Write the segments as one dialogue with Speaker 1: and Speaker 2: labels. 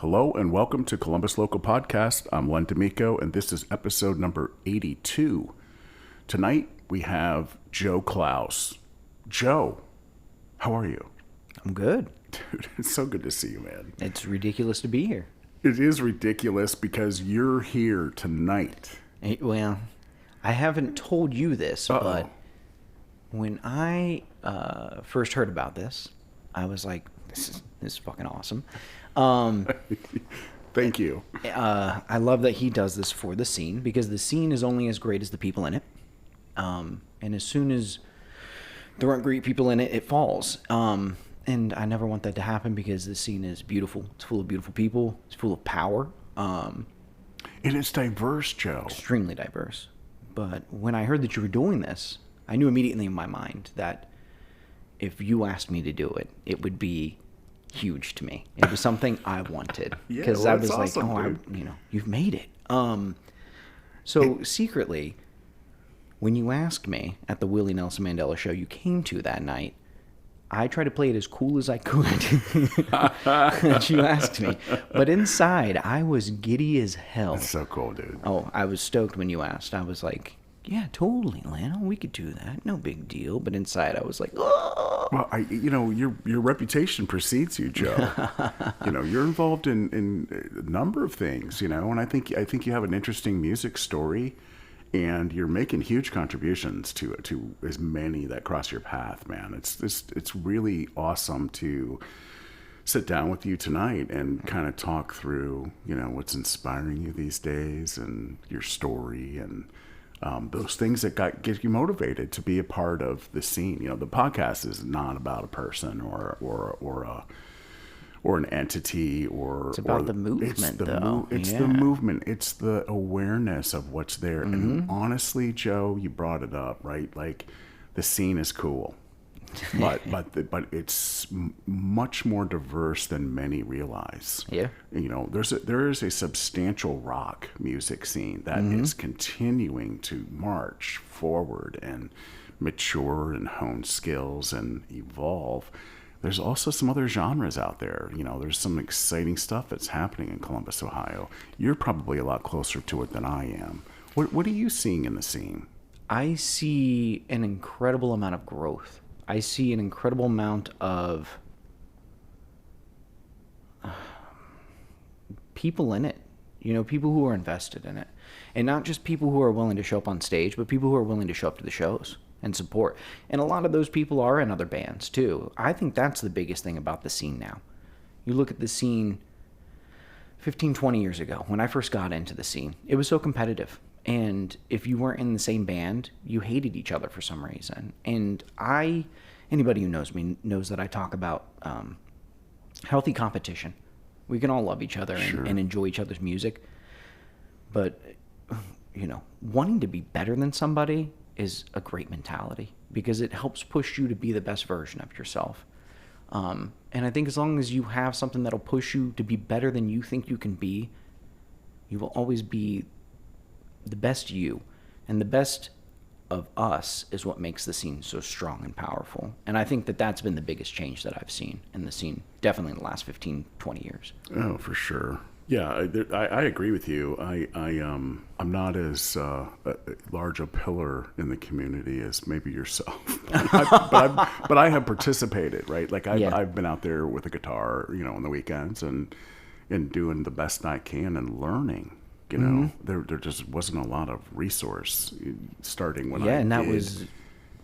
Speaker 1: Hello and welcome to Columbus Local Podcast. I'm Len D'Amico and this is episode number 82. Tonight we have Joe Clouse. Joe, how are you?
Speaker 2: I'm good.
Speaker 1: Dude, it's so good to see you, man.
Speaker 2: It's ridiculous to be here.
Speaker 1: It is ridiculous because you're here tonight.
Speaker 2: Well, I haven't told you this, but when I first heard about this, I was like, this is fucking awesome.
Speaker 1: Thank you.
Speaker 2: I love that he does this for the scene because the scene is only as great as the people in it. And as soon as there aren't great people in it, it falls. And I never want that to happen because the scene is beautiful. It's full of beautiful people. It's full of power.
Speaker 1: It is diverse, Joe.
Speaker 2: Extremely diverse. But when I heard that you were doing this, I knew immediately in my mind that if you asked me to do it, it would be huge to me. It was something I wanted because I was like, awesome, you've made it. So secretly, when you asked me at the Willie Nelson Mandela show you came to that night, I tried to play it as cool as I could that you asked me. But inside, I was giddy as hell.
Speaker 1: That's so cool, dude.
Speaker 2: Oh, I was stoked when you asked. I was like, yeah, totally, Lano. We could do that. No big deal. But inside, I was like, oh.
Speaker 1: Well, your reputation precedes you, Joe. You're involved in a number of things, and I think you have an interesting music story, and you're making huge contributions to as many that cross your path, man. It's really awesome to sit down with you tonight and kind of talk through, what's inspiring you these days and your story and those things that get you motivated to be a part of the scene. The podcast is not about a person or an entity
Speaker 2: it's about the movement.
Speaker 1: It's the movement. It's the awareness of what's there. Mm-hmm. And honestly, Joe, you brought it up, right? Like the scene is cool, but it's much more diverse than many realize.
Speaker 2: Yeah.
Speaker 1: There is a substantial rock music scene that is continuing to march forward and mature and hone skills and evolve. There's also some other genres out there. There's some exciting stuff that's happening in Columbus, Ohio. You're probably a lot closer to it than I am. What are you seeing in the scene?
Speaker 2: I see an incredible amount of growth. I see an incredible amount of people in it, people who are invested in it. And not just people who are willing to show up on stage, but people who are willing to show up to the shows and support. And a lot of those people are in other bands, too. I think that's the biggest thing about the scene now. You look at the scene 15, 20 years ago, when I first got into the scene, it was so competitive. And if you weren't in the same band, you hated each other for some reason. And anybody who knows me knows that I talk about healthy competition. We can all love each other and enjoy each other's music. But, wanting to be better than somebody is a great mentality because it helps push you to be the best version of yourself. And I think as long as you have something that'll push you to be better than you think you can be, you will always be the best you. And the best of us is what makes the scene so strong and powerful. And I think that that's been the biggest change that I've seen in the scene, definitely in the last 15, 20 years.
Speaker 1: Oh, for sure. Yeah, I agree with you. I'm not as large a pillar in the community as maybe yourself, but I have participated, right? Like I've been out there with a guitar, on the weekends and doing the best I can and learning. There just wasn't a lot of resource starting when
Speaker 2: and that was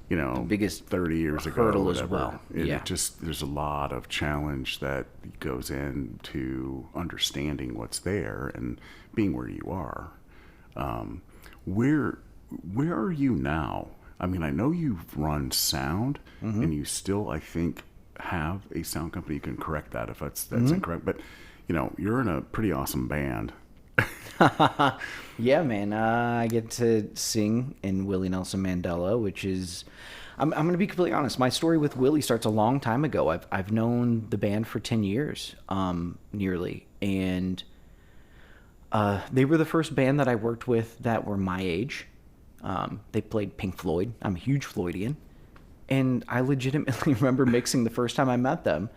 Speaker 2: the biggest
Speaker 1: 30 years ago
Speaker 2: hurdle
Speaker 1: or
Speaker 2: as well.
Speaker 1: There's a lot of challenge that goes into understanding what's there and being where you are. Where are you now? I mean, I know you've run sound and you still, I think, have a sound company. You can correct that if that's incorrect, but you're in a pretty awesome band.
Speaker 2: Yeah, man. I get to sing in Willie Nelson Mandela, which is... I'm going to be completely honest. My story with Willie starts a long time ago. I've known the band for 10 years, nearly. And they were the first band that I worked with that were my age. They played Pink Floyd. I'm a huge Floydian. And I legitimately remember mixing the first time I met them.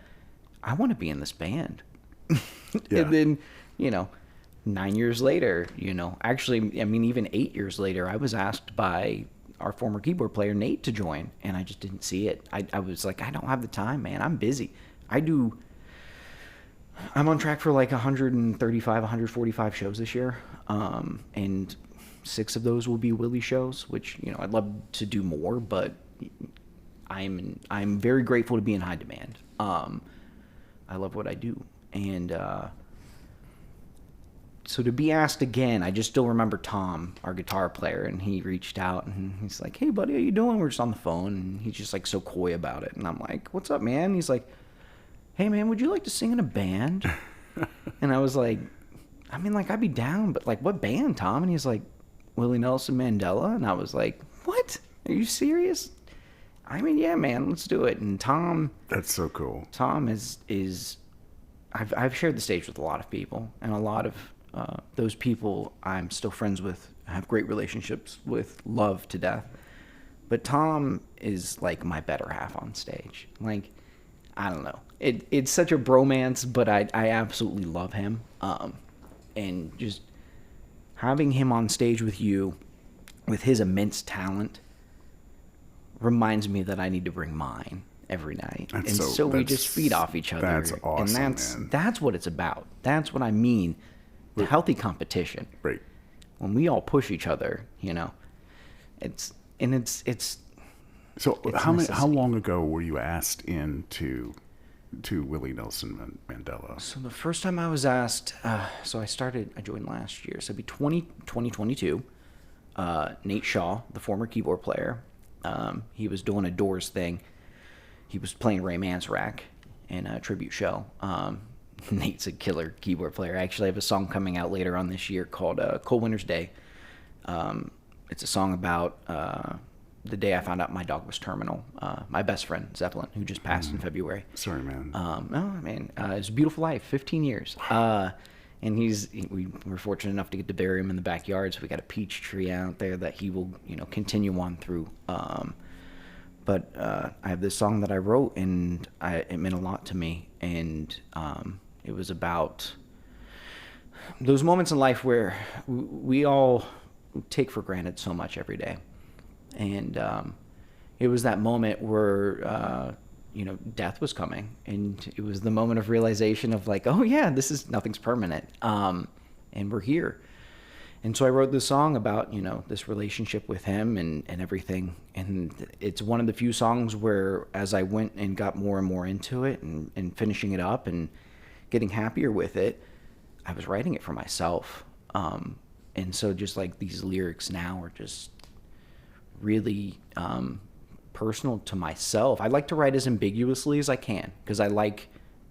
Speaker 2: I want to be in this band.
Speaker 1: Yeah.
Speaker 2: And then, 9 years later, actually, I mean, even 8 years later, I was asked by our former keyboard player, Nate, to join, and I just didn't see it. I was like, I don't have the time, man. I'm busy. I'm on track for like 135, 145 shows this year, and 6 of those will be Willie shows, which, I'd love to do more, but I'm very grateful to be in high demand. I love what I do, and so to be asked again, I just still remember Tom, our guitar player, and he reached out and he's like, "Hey buddy, how you doing?" We're just on the phone, and he's just like so coy about it, and I'm like, "What's up, man?" And he's like, "Hey man, would you like to sing in a band?" And I was like, I mean, like, I'd be down, but like, what band, Tom? And he's like, Willie Nelson Mandela. And I was like, what? Are you serious? I mean, yeah, man, let's do it. And Tom,
Speaker 1: That's so cool.
Speaker 2: Tom is I've shared the stage with a lot of people, and a lot of those people I'm still friends with, have great relationships with, love to death. But Tom is like my better half on stage. Like, I don't know. It's such a bromance, but I absolutely love him. And just having him on stage with you, with his immense talent, reminds me that I need to bring mine every night. So we just feed off each other.
Speaker 1: That's awesome,
Speaker 2: and that's what it's about. That's what I mean. The healthy competition.
Speaker 1: Right.
Speaker 2: When we all push each other, it's
Speaker 1: So
Speaker 2: it's
Speaker 1: how long ago were you asked to Willie Nelson Mandela?
Speaker 2: So the first time I was asked, I joined last year, so it'd be 2022. Nate Shaw, the former keyboard player, he was doing a Doors thing. He was playing Ray Manzarek in a tribute show. Nate's a killer keyboard player. I actually have a song coming out later on this year called Cold Winter's Day. It's a song about the day I found out my dog was terminal. My best friend, Zeppelin, who just passed in February.
Speaker 1: Sorry, man.
Speaker 2: It's a beautiful life, 15 years. And we were fortunate enough to get to bury him in the backyard, so we got a peach tree out there that he will, continue on through. But I have this song that I wrote, and it meant a lot to me. And it was about those moments in life where we all take for granted so much every day. And it was that moment where, death was coming. And it was the moment of realization of like, oh, yeah, nothing's permanent. And we're here. And so I wrote this song about, this relationship with him and everything. And it's one of the few songs where as I went and got more and more into it and finishing it up and getting happier with it, I was writing it for myself. And so just like these lyrics now are just really personal to myself. I like to write as ambiguously as I can because I like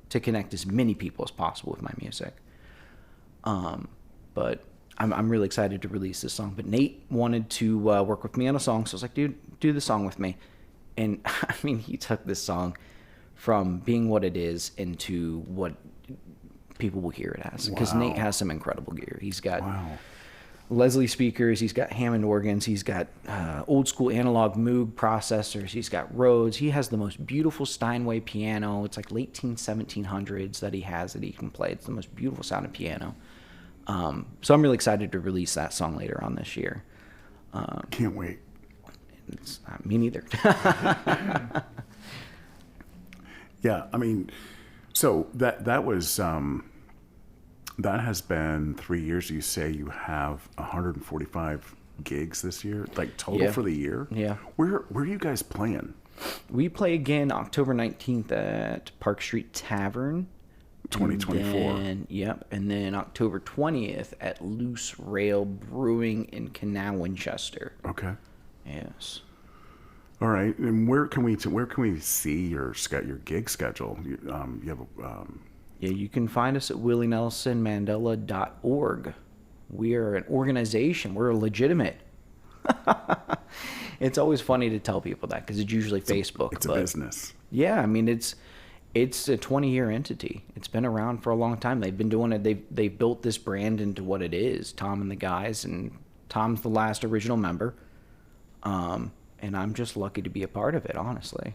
Speaker 2: to connect as many people as possible with my music. But I'm really excited to release this song. But Nate wanted to work with me on a song, so I was like, dude, do the song with me. And I mean, he took this song from being what it is into what people will hear it as. Because Nate has some incredible gear. He's got Leslie speakers, he's got Hammond organs, he's got old school analog Moog processors, he's got Rhodes, he has the most beautiful Steinway piano. It's like late 1700s that he can play. It's the most beautiful sounding piano. So I'm really excited to release that song later on this year.
Speaker 1: Can't wait.
Speaker 2: Me neither.
Speaker 1: Yeah, I mean, so that was that has been 3 years. You say you have 145 gigs this year, like total for the year.
Speaker 2: Yeah.
Speaker 1: Where are you guys playing?
Speaker 2: We play again October 19th at Park Street Tavern.
Speaker 1: 2024.
Speaker 2: Yep. And then October 20th at Loose Rail Brewing in Canal, Winchester.
Speaker 1: Okay.
Speaker 2: Yes.
Speaker 1: All right. And where can we see your gig schedule? You have a
Speaker 2: Yeah, you can find us at willienelsonmandela.org. We are an organization. We're legitimate. It's always funny to tell people that because it's usually Facebook.
Speaker 1: It's a business.
Speaker 2: Yeah, I mean it's a 20-year entity. It's been around for a long time. They've been doing it. They've built this brand into what it is. Tom and the guys, and Tom's the last original member. And I'm just lucky to be a part of it, honestly.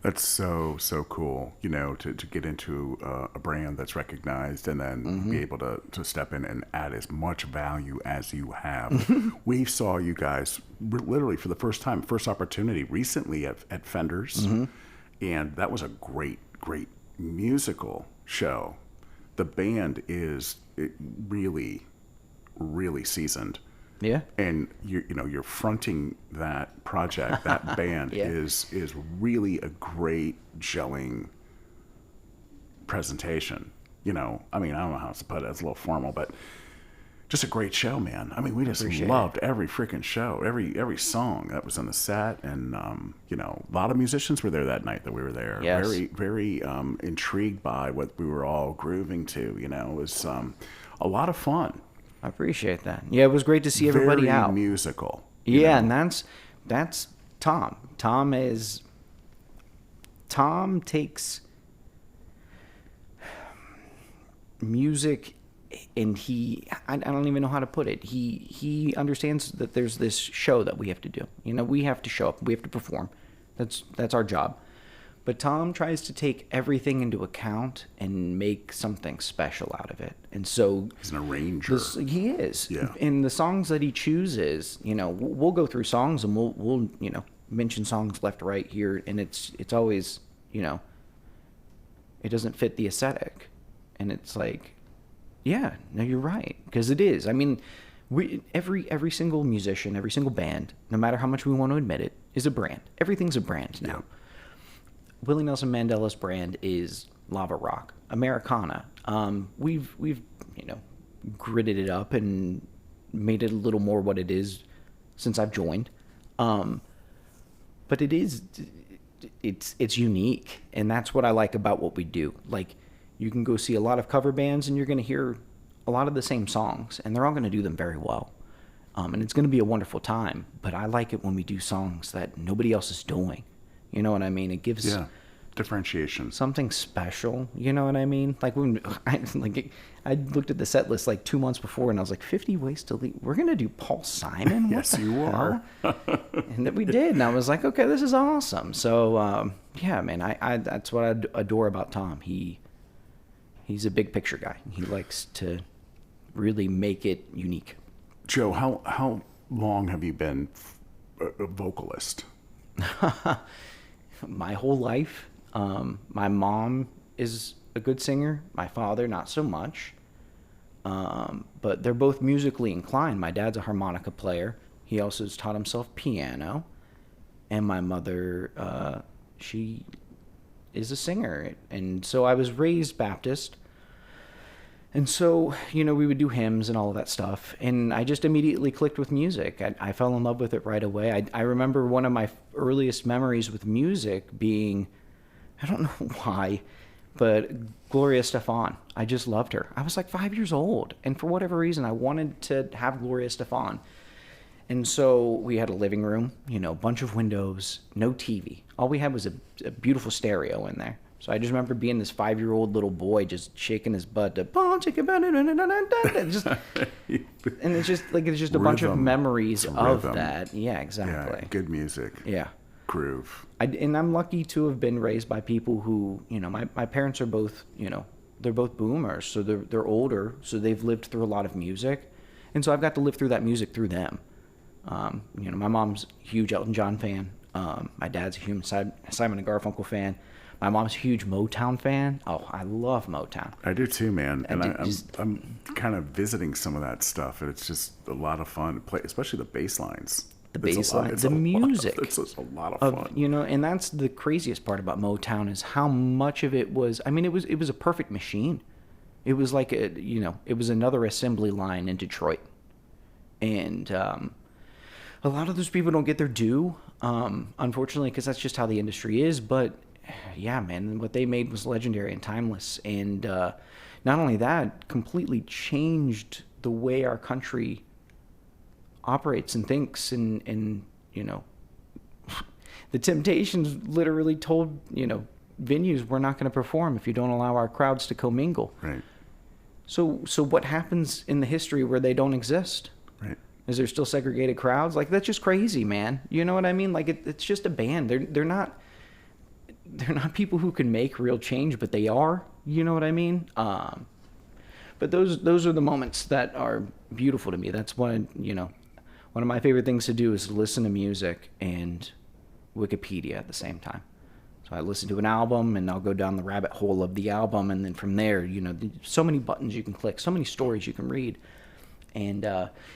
Speaker 1: That's so cool, to get into a brand that's recognized and then be able to step in and add as much value as you have. We saw you guys literally for the first time, first opportunity recently at Fender's, and that was a great musical show. The band is really, really seasoned.
Speaker 2: Yeah.
Speaker 1: And you're fronting that project. That band is really a great gelling presentation. I don't know how to put it. It's a little formal, but just a great show, man. I mean, we just loved every freaking show, every song that was on the set, and a lot of musicians were there that night that we were there.
Speaker 2: Yes.
Speaker 1: Very, very intrigued by what we were all grooving to. It was a lot of fun.
Speaker 2: I appreciate that. Yeah, it was great to see everybody
Speaker 1: Very
Speaker 2: out.
Speaker 1: musical.
Speaker 2: Yeah, and that's Tom. Tom takes music, and I don't even know how to put it. He understands that there's this show that we have to do. We have to show up. We have to perform. That's our job. But Tom tries to take everything into account and make something special out of it. And so
Speaker 1: he's an arranger.
Speaker 2: He is.
Speaker 1: Yeah.
Speaker 2: And the songs that he chooses, we'll go through songs and we'll mention songs left, right, here, and it's always, it doesn't fit the aesthetic. And it's like, yeah, no, you're right, because it is. I mean, every single musician, every single band, no matter how much we want to admit it, is a brand. Everything's a brand now.
Speaker 1: Yeah.
Speaker 2: Willie Nelson Mandela's brand is lava rock, Americana. We've gritted it up and made it a little more what it is since I've joined. But it's unique, and that's what I like about what we do. Like, you can go see a lot of cover bands and you're going to hear a lot of the same songs, and they're all going to do them very well. And it's going to be a wonderful time, but I like it when we do songs that nobody else is doing. You know what I mean? It gives
Speaker 1: differentiation,
Speaker 2: something special. You know what I mean? Like when I looked at the set list like 2 months before, and I was like, 50 Ways to Leave. We're gonna do Paul Simon? What
Speaker 1: yes, you are.
Speaker 2: And that we did, and I was like, okay, this is awesome. So yeah, man, I that's what I adore about Tom. He's a big picture guy. He likes to really make it unique.
Speaker 1: Joe, how long have you been a vocalist?
Speaker 2: My whole life. My mom is a good singer. My father, not so much. But they're both musically inclined. My dad's a harmonica player. He also has taught himself piano. And my mother, she is a singer. And so I was raised Baptist. And so, we would do hymns and all of that stuff. And I just immediately clicked with music. I fell in love with it right away. I remember one of my earliest memories with music being, I don't know why, but Gloria Estefan. I just loved her. I was like 5 years old. And for whatever reason, I wanted to have Gloria Estefan. And so we had a living room, a bunch of windows, no TV. All we had was a beautiful stereo in there. So I just remember being this 5-year-old little boy just shaking his butt to and it's just a bunch of memories of that. Yeah, exactly.
Speaker 1: Yeah, good music.
Speaker 2: Yeah.
Speaker 1: Groove.
Speaker 2: And I'm lucky to have been raised by people who, my parents are both, they're both boomers, so they're older, so they've lived through a lot of music. And so I've got to live through that music through them. My mom's a huge Elton John fan. My dad's a huge Simon and Garfunkel fan. My mom's a huge Motown fan. Oh, I love Motown.
Speaker 1: I do too, man. And I'm kind of visiting some of that stuff, and it's just a lot of fun to play, especially the bass lines.
Speaker 2: The bass lines, the music.
Speaker 1: It's a lot of fun.
Speaker 2: And that's the craziest part about Motown is how much of it was. I mean, it was a perfect machine. It was like it was another assembly line in Detroit, and a lot of those people don't get their due, unfortunately, because that's just how the industry is. But yeah, man, what they made was legendary and timeless. And not only that, completely changed the way our country operates and thinks. And the Temptations literally told, venues, we're not going to perform if you don't allow our crowds to commingle.
Speaker 1: Right.
Speaker 2: So what happens in the history where they don't exist?
Speaker 1: Right.
Speaker 2: Is there still segregated crowds? Like, that's just crazy, man. You know what I mean? Like, it's just a band. They're not... they're not people who can make real change, but they are. You know what I mean? But those are the moments that are beautiful to me. That's one of my favorite things to do is listen to music and Wikipedia at the same time. So I listen to an album and I'll go down the rabbit hole of the album, and then from there, so many buttons you can click, so many stories you can read. And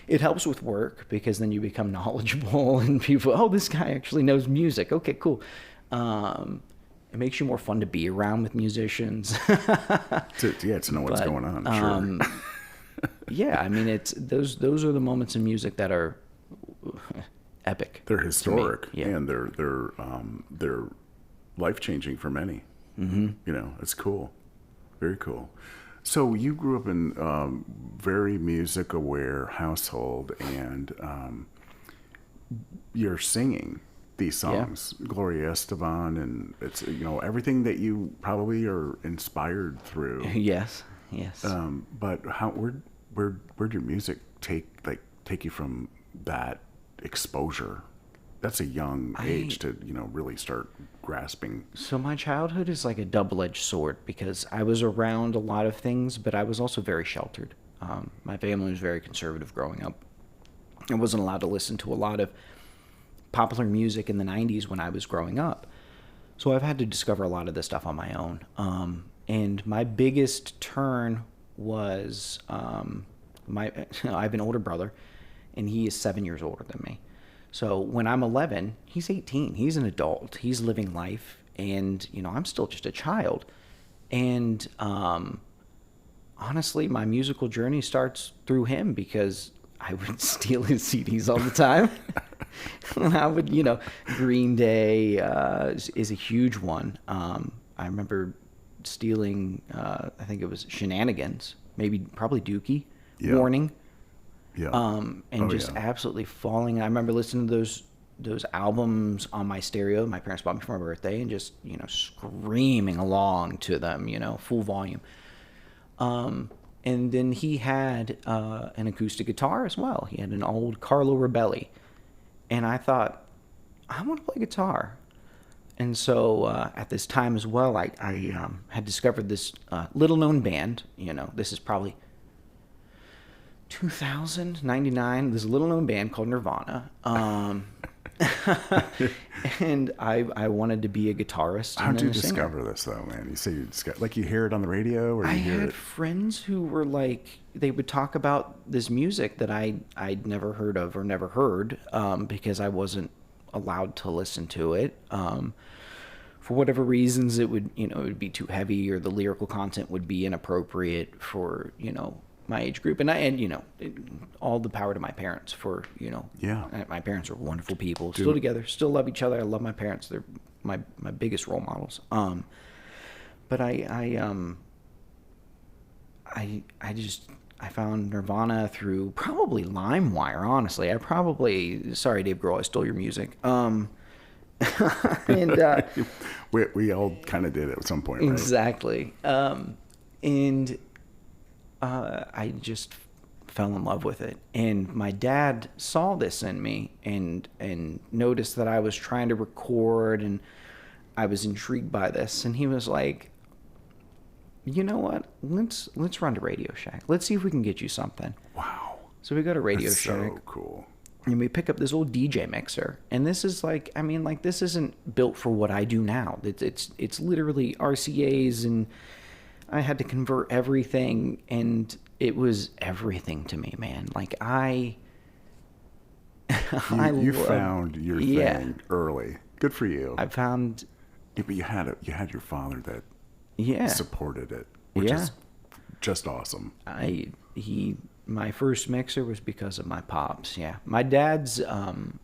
Speaker 2: it helps with work because then you become knowledgeable and people, oh, this guy actually knows music. Okay, cool. It makes you more fun to be around with musicians.
Speaker 1: to know what's going on. Sure.
Speaker 2: Yeah, I mean, it's those are the moments in music that are epic.
Speaker 1: They're historic,
Speaker 2: yeah.
Speaker 1: And they're life-changing for many. Mm-hmm. It's cool, very cool. So you grew up in very music-aware household, and you're singing these songs, Gloria Estefan, and it's everything that you probably are inspired through.
Speaker 2: Yes.
Speaker 1: But where'd your music take you from that exposure? That's a young age to really start grasping.
Speaker 2: So my childhood is like a double-edged sword because I was around a lot of things, but I was also very sheltered. My family was very conservative growing up. I wasn't allowed to listen to a lot of popular music in the 90s when I was growing up. So I've had to discover a lot of this stuff on my own. And my biggest turn was I have an older brother, and he is 7 years older than me. So when I'm 11, he's 18. He's an adult. He's living life, and I'm still just a child. And honestly, my musical journey starts through him because I would steal his CDs all the time. I would, Green Day is a huge one. I remember stealing, I think it was Shenanigans, probably Dookie,
Speaker 1: Yeah.
Speaker 2: Warning.
Speaker 1: Yeah.
Speaker 2: Absolutely falling. I remember listening to those albums on my stereo. My parents bought me for my birthday, and just screaming along to them, full volume. And then he had an acoustic guitar as well. He had an old Carlo Rebelli, and I thought, I want to play guitar. And so at this time as well, I had discovered this little-known band. This is probably 2099. There's a little-known band called Nirvana. And I wanted to be a guitarist.
Speaker 1: How'd you discover this, though, man? You say you hear it on the radio, or
Speaker 2: I had friends who were they would talk about this music that I'd never heard of or never heard because I wasn't allowed to listen to it. For whatever reasons, it would be too heavy, or the lyrical content would be inappropriate for my age group, and all the power to my parents for my parents are wonderful people, still together, still love each other. I love my parents; they're my biggest role models. But I found Nirvana through probably LimeWire. Honestly, sorry, Dave Grohl, I stole your music. And
Speaker 1: we all kind of did it at some point, right?
Speaker 2: Exactly. I just fell in love with it. And my dad saw this in me and noticed that I was trying to record, and I was intrigued by this. And he was like, you know what? Let's run to Radio Shack. Let's see if we can get you something.
Speaker 1: Wow.
Speaker 2: So we go to Radio
Speaker 1: That's
Speaker 2: Shack.
Speaker 1: So cool.
Speaker 2: And we pick up this old DJ mixer. And this is this isn't built for what I do now. It's literally RCAs, and I had to convert everything, and it was everything to me, man.
Speaker 1: You found your thing early. Good for you.
Speaker 2: I found.
Speaker 1: Yeah, but you had your father that supported it, which is just awesome.
Speaker 2: My first mixer was because of my pops. Yeah, my dad's an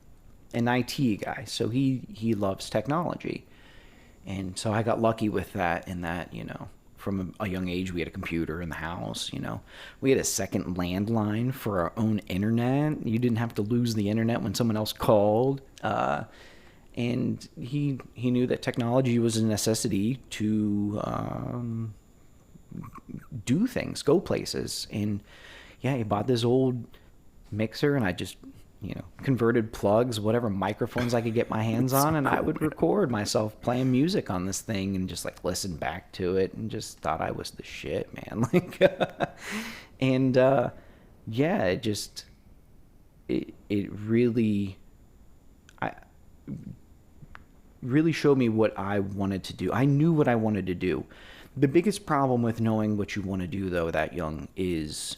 Speaker 2: IT guy, so he loves technology, and so I got lucky with that. In that, from a young age, we had a computer in the house. We had a second landline for our own internet. You didn't have to lose the internet when someone else called. And he knew that technology was a necessity to do things, go places. And he bought this old mixer, and I just converted plugs, whatever microphones I could get my hands on, and I would record myself playing music on this thing and just like listen back to it and just thought I was the shit, man. Like, and yeah, it really showed me what I wanted to do. I knew what I wanted to do. The biggest problem with knowing what you want to do, though, that young is,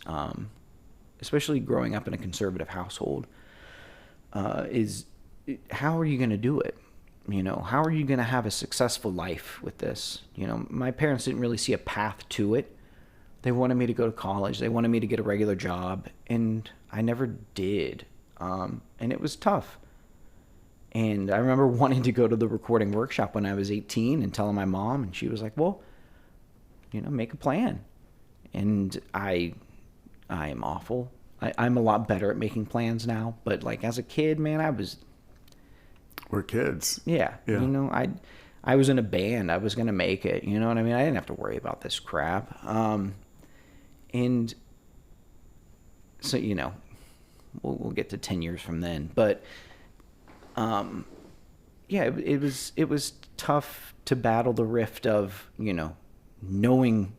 Speaker 2: especially growing up in a conservative household, is how are you going to do it? How are you going to have a successful life with this? My parents didn't really see a path to it. They wanted me to go to college. They wanted me to get a regular job, and I never did. And it was tough. And I remember wanting to go to the recording workshop when I was 18 and telling my mom, and she was like, well, make a plan. And I am awful. I'm a lot better at making plans now, but like as a kid, man,
Speaker 1: we're kids.
Speaker 2: Yeah. I was in a band. I was going to make it. You know what I mean? I didn't have to worry about this crap. And so, we'll get to 10 years from then, but, yeah, it was tough to battle the rift of, knowing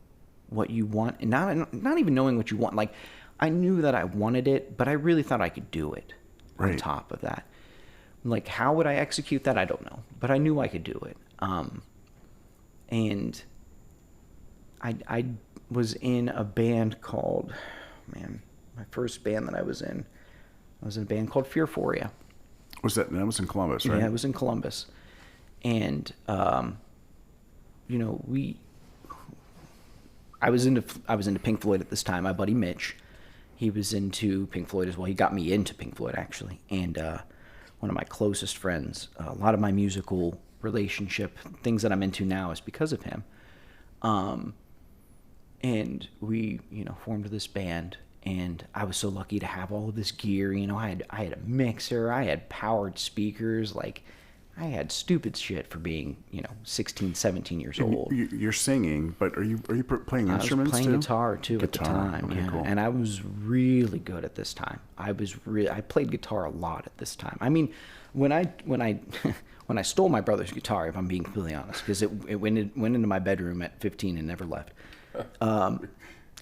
Speaker 2: what you want and not even knowing what you want. Like, I knew that I wanted it, but I really thought I could do it. Right. On top of that. Like, how would I execute that? I don't know, but I knew I could do it. And I was in a band called, my first band that I was in a band called Fearphoria.
Speaker 1: That was in Columbus, right?
Speaker 2: Yeah, it was in Columbus. And, I was into Pink Floyd at this time. My buddy Mitch, he was into Pink Floyd as well. He got me into Pink Floyd, actually. And one of my closest friends, a lot of my musical relationship, things that I'm into now is because of him. And we, formed this band. And I was so lucky to have all of this gear. I had a mixer. I had powered speakers. Like, I had stupid shit for being, 16, 17 years old.
Speaker 1: You're singing, but are you playing instruments too?
Speaker 2: I was playing guitar too at the time.
Speaker 1: Okay, cool.
Speaker 2: And I was really good at this time. I played guitar a lot at this time. I mean, when I stole my brother's guitar, if I'm being completely honest, because it went into my bedroom at 15 and never left.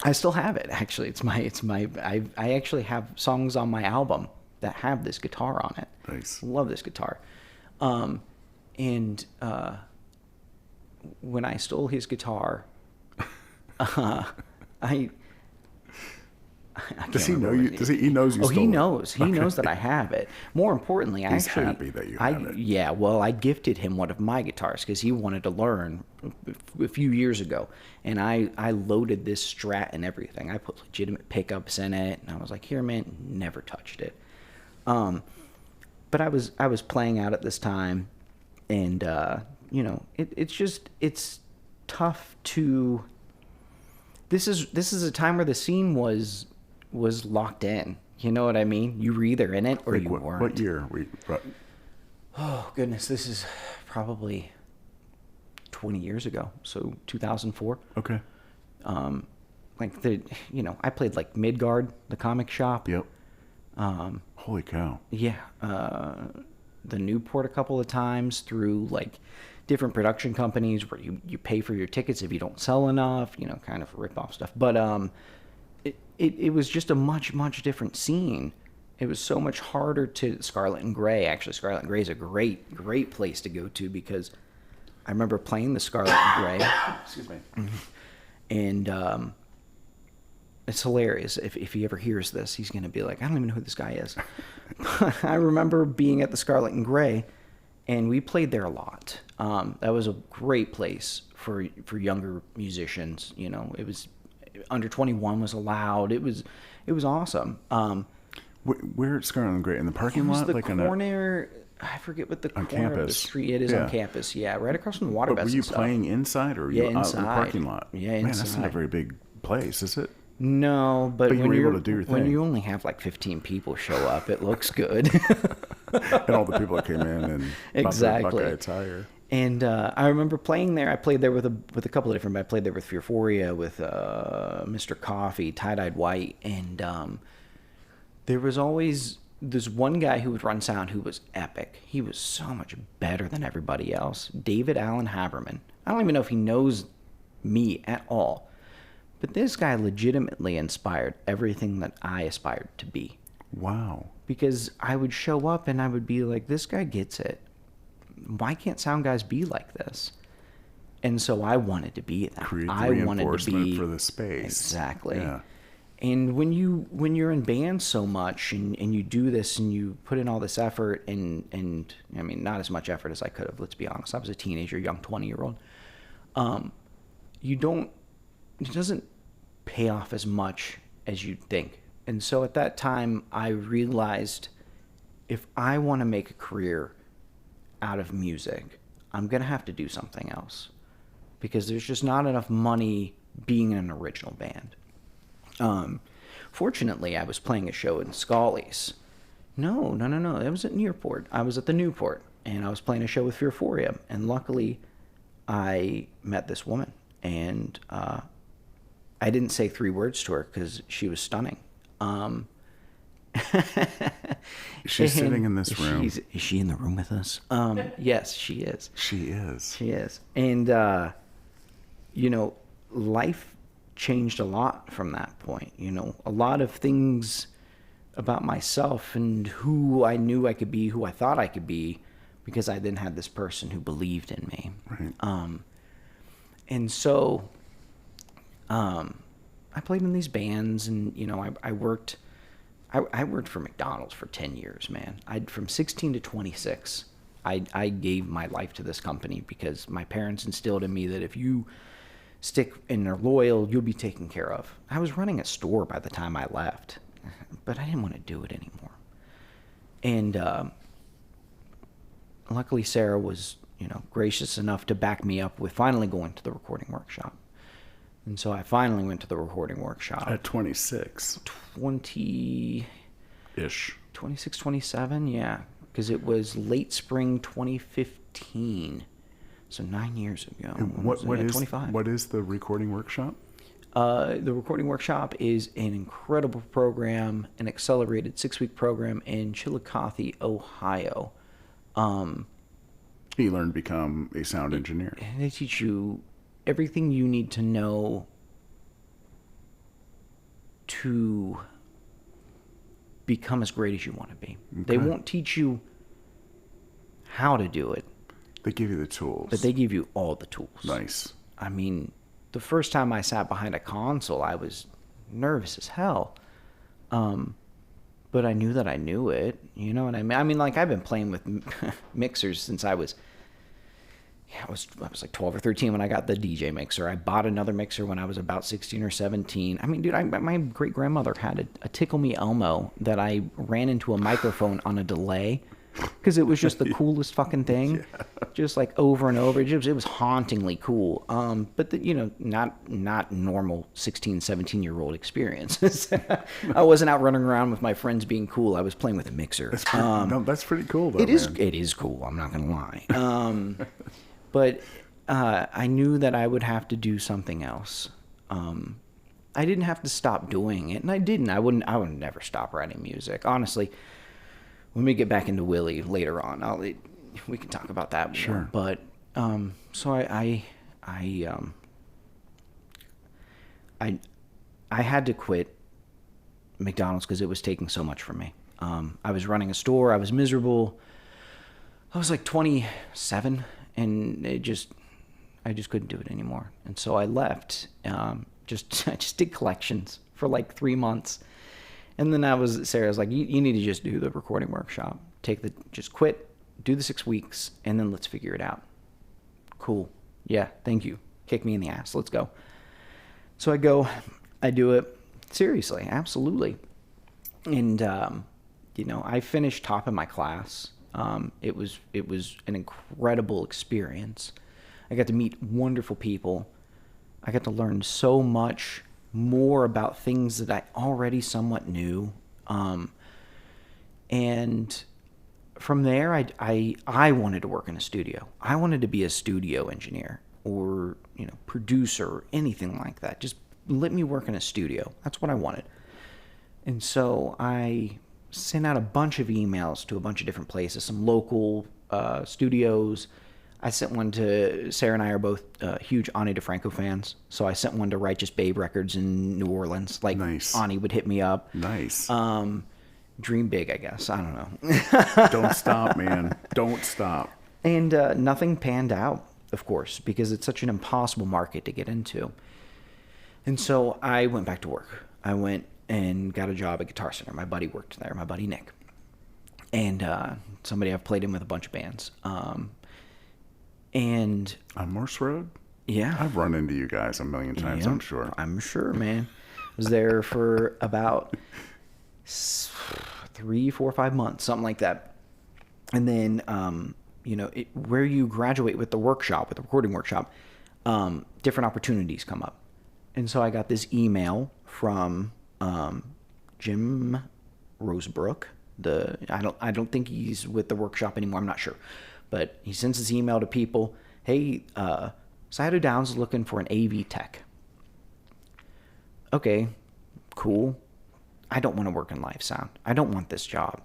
Speaker 2: I still have it, actually. I actually have songs on my album that have this guitar on it.
Speaker 1: Nice.
Speaker 2: Love this guitar. When I stole his guitar,
Speaker 1: does he know you? He knows you stole it?
Speaker 2: He knows. He knows that I have it. More importantly,
Speaker 1: He's happy that you have it.
Speaker 2: Yeah, well, I gifted him one of my guitars because he wanted to learn a few years ago. And I loaded this Strat and everything. I put legitimate pickups in it. And I was like, here, man, never touched it. But I was playing out at this time. And, it's tough to... This is a time where the scene was locked in. You know what I mean? You were either in it or you weren't.
Speaker 1: What year?
Speaker 2: Oh, goodness. This is probably 20 years ago. So 2004.
Speaker 1: Okay.
Speaker 2: I played like Midgard, the comic shop.
Speaker 1: Yep. Holy cow.
Speaker 2: Yeah. The Newport a couple of times through like different production companies where you pay for your tickets if you don't sell enough, kind of rip off stuff. But it was just a much, much different scene. It was so much harder to Scarlet and Gray. Actually, Scarlet and Gray is a great, great place to go to because I remember playing the Scarlet and Gray.
Speaker 1: Excuse me.
Speaker 2: And it's hilarious. If he ever hears this, he's going to be like, I don't even know who this guy is. I remember being at the Scarlet and Gray, and we played there a lot. That was a great place for younger musicians. It was under 21 was allowed. It was awesome.
Speaker 1: Where at Scarlet and Gray? In the parking lot?
Speaker 2: The corner. I forget what the corner of the street. It is on campus. Yeah, right across from the water
Speaker 1: vets. Were you playing inside or were you out in the parking lot?
Speaker 2: Yeah, inside.
Speaker 1: Man, that's not a very big place, is it?
Speaker 2: No, but
Speaker 1: you were able to do your thing.
Speaker 2: When you only have like 15 people show up, it looks good.
Speaker 1: And all the people that came in and
Speaker 2: exactly.
Speaker 1: Buckeye Tire.
Speaker 2: And I remember playing there. I played there with a couple of different. I played there with Fearphoria, with Mr. Coffee, Tie Dyed White, and there was always this one guy who would run sound who was epic. He was so much better than everybody else. David Allen Haberman. I don't even know if he knows me at all. But this guy legitimately inspired everything that I aspired to be.
Speaker 1: Wow.
Speaker 2: Because I would show up and I would be like, this guy gets it. Why can't sound guys be like this? And so I wanted to be that.
Speaker 1: Create the
Speaker 2: I wanted to
Speaker 1: reinforcement
Speaker 2: be
Speaker 1: for the space.
Speaker 2: Exactly.
Speaker 1: Yeah.
Speaker 2: And when you're in bands so much and you do this and you put in all this effort and I mean not as much effort as I could have, let's be honest. I was a teenager, young 20-year-old. It doesn't pay off as much as you'd think. And so at that time I realized if I want to make a career out of music, I'm going to have to do something else. Because there's just not enough money being in an original band. Fortunately, I was playing a show in Scully's. No. It was at Newport. I was at the Newport, and I was playing a show with Fearforia. And luckily, I met this woman, and I didn't say 3 words to her because she was stunning.
Speaker 1: She's sitting in this room.
Speaker 2: Is she in the room with us? Yes, she is.
Speaker 1: She is.
Speaker 2: And, life changed a lot from that point. A lot of things about myself and who I knew I could be, who I thought I could be, because I then had this person who believed in me.
Speaker 1: Right.
Speaker 2: And so I played in these bands, and I worked for McDonald's for 10 years, man. From 16 to 26, I gave my life to this company because my parents instilled in me that if you stick and are loyal, you'll be taken care of. I was running a store by the time I left, but I didn't want to do it anymore. And luckily Sarah was, gracious enough to back me up with finally going to the recording workshop. And so I finally went to the recording workshop.
Speaker 1: At 26.
Speaker 2: 20-ish. 26, 27, yeah. Because it was late spring 2015. So 9 years ago.
Speaker 1: And what is
Speaker 2: 25.
Speaker 1: What is the recording workshop?
Speaker 2: The recording workshop is an incredible program, an accelerated 6-week program in Chillicothe, Ohio.
Speaker 1: You learn to become a sound engineer.
Speaker 2: And they teach you everything you need to know to become as great as you want to be. Okay. They won't teach you how to do it.
Speaker 1: They give you the tools.
Speaker 2: But they give you all the tools.
Speaker 1: Nice.
Speaker 2: I mean, the first time I sat behind a console, I was nervous as hell. But I knew that I knew it. You know what I mean? I mean, like, I've been playing with mixers since I was like 12 or 13 when I got the DJ mixer. I bought another mixer when I was about 16 or 17. I mean, dude, my great-grandmother had a Tickle Me Elmo that I ran into a microphone on a delay because it was just the coolest fucking thing. Yeah. Just like over and over. It was hauntingly cool. But not normal 16, 17-year-old experiences. I wasn't out running around with my friends being cool. I was playing with a mixer.
Speaker 1: That's pretty cool, though.
Speaker 2: It is cool. I'm not going to lie. But I knew that I would have to do something else. I didn't have to stop doing it, and I didn't. I would never stop writing music. Honestly, when we get back into Willie later on, we can talk about that more.
Speaker 1: Sure.
Speaker 2: But so I had to quit McDonald's because it was taking so much from me. I was running a store. I was miserable. I was like 27. And I just couldn't do it anymore. And so I left. I just did collections for like 3 months. And then Sarah was like, you need to just do the recording workshop. Just quit, do the 6 weeks, and then let's figure it out. Cool. Yeah, thank you. Kick me in the ass. Let's go. So I go, I do it. Seriously, absolutely. And, I finished top in my class. It was an incredible experience. I got to meet wonderful people. I got to learn so much more about things that I already somewhat knew. And from there, I wanted to work in a studio. I wanted to be a studio engineer or, producer or anything like that. Just let me work in a studio. That's what I wanted. And so I sent out a bunch of emails to a bunch of different places, some local studios. I sent one to, Sarah and I are both huge Ani DeFranco fans, so I sent one to Righteous Babe Records in New Orleans. Like,
Speaker 1: nice.
Speaker 2: Ani would hit me up.
Speaker 1: Nice.
Speaker 2: Dream big, I guess. I don't know.
Speaker 1: Don't stop, man. Don't stop.
Speaker 2: And nothing panned out, of course, because it's such an impossible market to get into. And so I went back to work. I went and got a job at Guitar Center. My buddy worked there, my buddy Nick. And somebody I've played in with a bunch of bands. And
Speaker 1: on Morse Road?
Speaker 2: Yeah.
Speaker 1: I've run into you guys a million times,
Speaker 2: yeah,
Speaker 1: I'm sure.
Speaker 2: I'm sure, man. I was there for about 3, 4, 5 months, something like that. And then, where you graduate with the workshop, with the recording workshop, different opportunities come up. And so I got this email from Jim Rosebrook. I don't think he's with the workshop anymore. I'm not sure. But he sends this email to people. Hey, Saito Downs is looking for an AV tech. Okay, cool. I don't want to work in live sound. I don't want this job.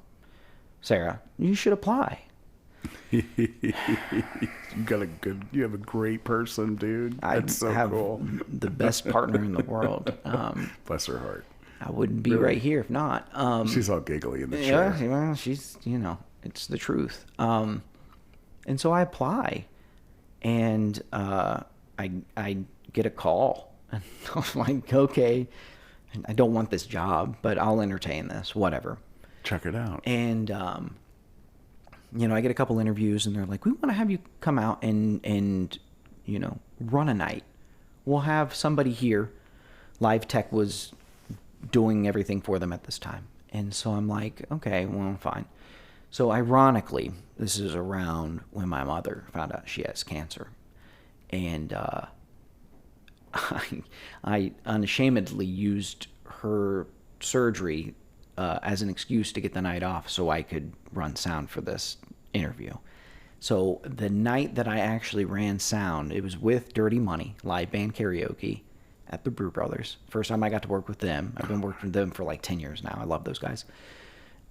Speaker 2: Sarah, you should apply.
Speaker 1: You have a great person, dude. That's so
Speaker 2: have
Speaker 1: cool.
Speaker 2: The best partner in the world.
Speaker 1: Bless her heart.
Speaker 2: I wouldn't be right here if not.
Speaker 1: She's all giggly in the chair.
Speaker 2: Yeah, well, she's, it's the truth. And so I apply, and I get a call, and I'm like, okay, I don't want this job, but I'll entertain this, whatever.
Speaker 1: Check it out.
Speaker 2: And I get a couple interviews, and they're like, we want to have you come out and run a night. We'll have somebody here. Live Tech was doing everything for them at this time. And so I'm like, okay, well, fine. So ironically, this is around when my mother found out she has cancer. And I unashamedly used her surgery as an excuse to get the night off so I could run sound for this interview. So the night that I actually ran sound, it was with Dirty Money, live band karaoke at the Brew Brothers. First time I got to work with them. I've been working with them for like 10 years now. I love those guys.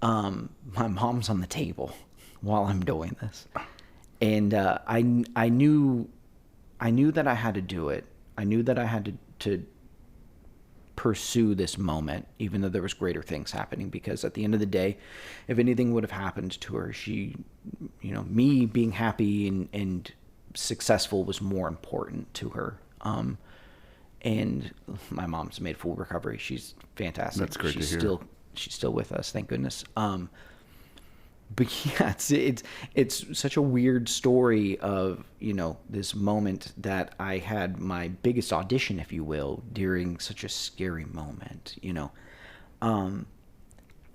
Speaker 2: My mom's on the table while I'm doing this. And I knew that I had to do it. I knew that I had to pursue this moment, even though there was greater things happening, because at the end of the day, if anything would have happened to her, me being happy and successful was more important to her. And my mom's made full recovery. She's fantastic.
Speaker 1: That's great to hear.
Speaker 2: She's still with us, thank goodness. But yeah, it's such a weird story of, this moment that I had my biggest audition, if you will, during such a scary moment, And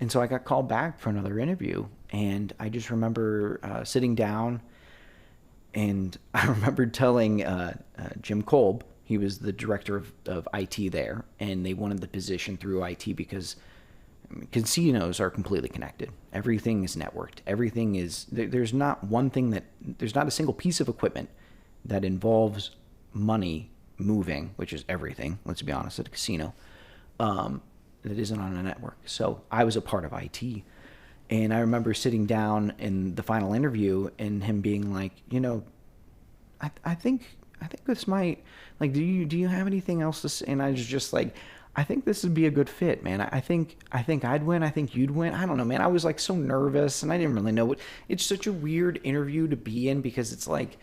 Speaker 2: so I got called back for another interview, and I just remember sitting down, and I remember telling Jim Kolb, he was the director of IT there, and they wanted the position through IT because casinos are completely connected. Everything is networked. Everything is, there's not a single piece of equipment that involves money moving, which is everything, let's be honest, at a casino, that isn't on a network. So I was a part of IT. And I remember sitting down in the final interview and him being like, I think this might, like, do you have anything else to say? And I was just like, I think this would be a good fit, man. I think I'd win. I think you'd win. I don't know, man. I was like so nervous, and I didn't really know it's such a weird interview to be in, because it's like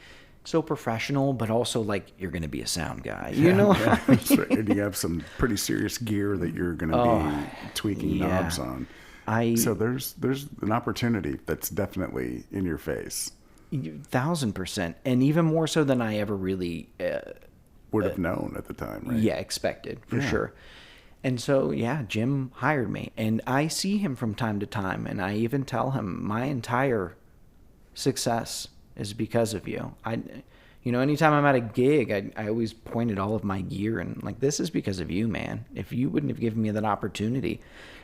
Speaker 2: so professional, but also like you're going to be a sound guy,
Speaker 1: Yeah, that's right. And you have some pretty serious gear that you're going to be tweaking knobs on. So there's an opportunity that's definitely in your face.
Speaker 2: 1,000%, and even more so than I ever really
Speaker 1: would have known at the time, right?
Speaker 2: Yeah, expected for sure. And so, Jim hired me, and I see him from time to time, and I even tell him my entire success is because of you. Anytime I'm at a gig, I always point at all of my gear and like, this is because of you, man. If you wouldn't have given me that opportunity,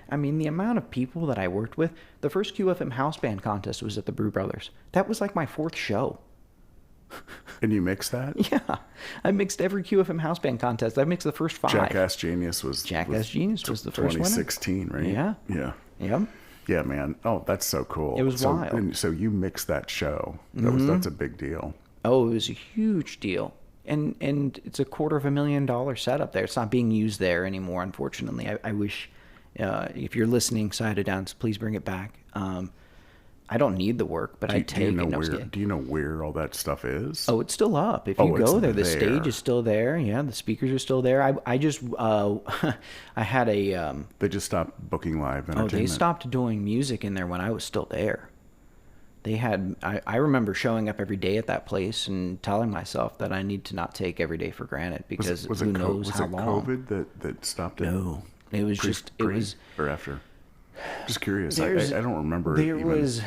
Speaker 2: I mean, the amount of people that I worked with, the first QFM house band contest was at the Brew Brothers. That was like my 4th show.
Speaker 1: And you mixed that?
Speaker 2: Yeah. I mixed every QFM house band contest. I mixed the first 5.
Speaker 1: Jackass Genius was the first
Speaker 2: 2016,
Speaker 1: one.
Speaker 2: right?
Speaker 1: Yeah.
Speaker 2: Yep.
Speaker 1: Yeah, man. Oh, that's so cool.
Speaker 2: It was
Speaker 1: so,
Speaker 2: wild.
Speaker 1: And so you mixed that show. That's a big deal.
Speaker 2: Oh, it was a huge deal. And it's a $250,000 setup there. It's not being used there anymore, unfortunately. I wish, if you're listening, Side of Downs, please bring it back. I don't need the work, but I take it.
Speaker 1: Do you know where all that stuff is?
Speaker 2: Oh, it's still up. If you go there, the
Speaker 1: there.
Speaker 2: stage is still there. Yeah, the speakers are still there. I just I had a
Speaker 1: They just stopped booking live entertainment.
Speaker 2: they stopped doing music in there when I was still there. They had I remember showing up every day at that place and telling myself that I need to not take every day for granted, because
Speaker 1: was
Speaker 2: who
Speaker 1: it
Speaker 2: knows how long.
Speaker 1: COVID that stopped it?
Speaker 2: No, it was it was
Speaker 1: or after. Just curious. I don't remember.
Speaker 2: There was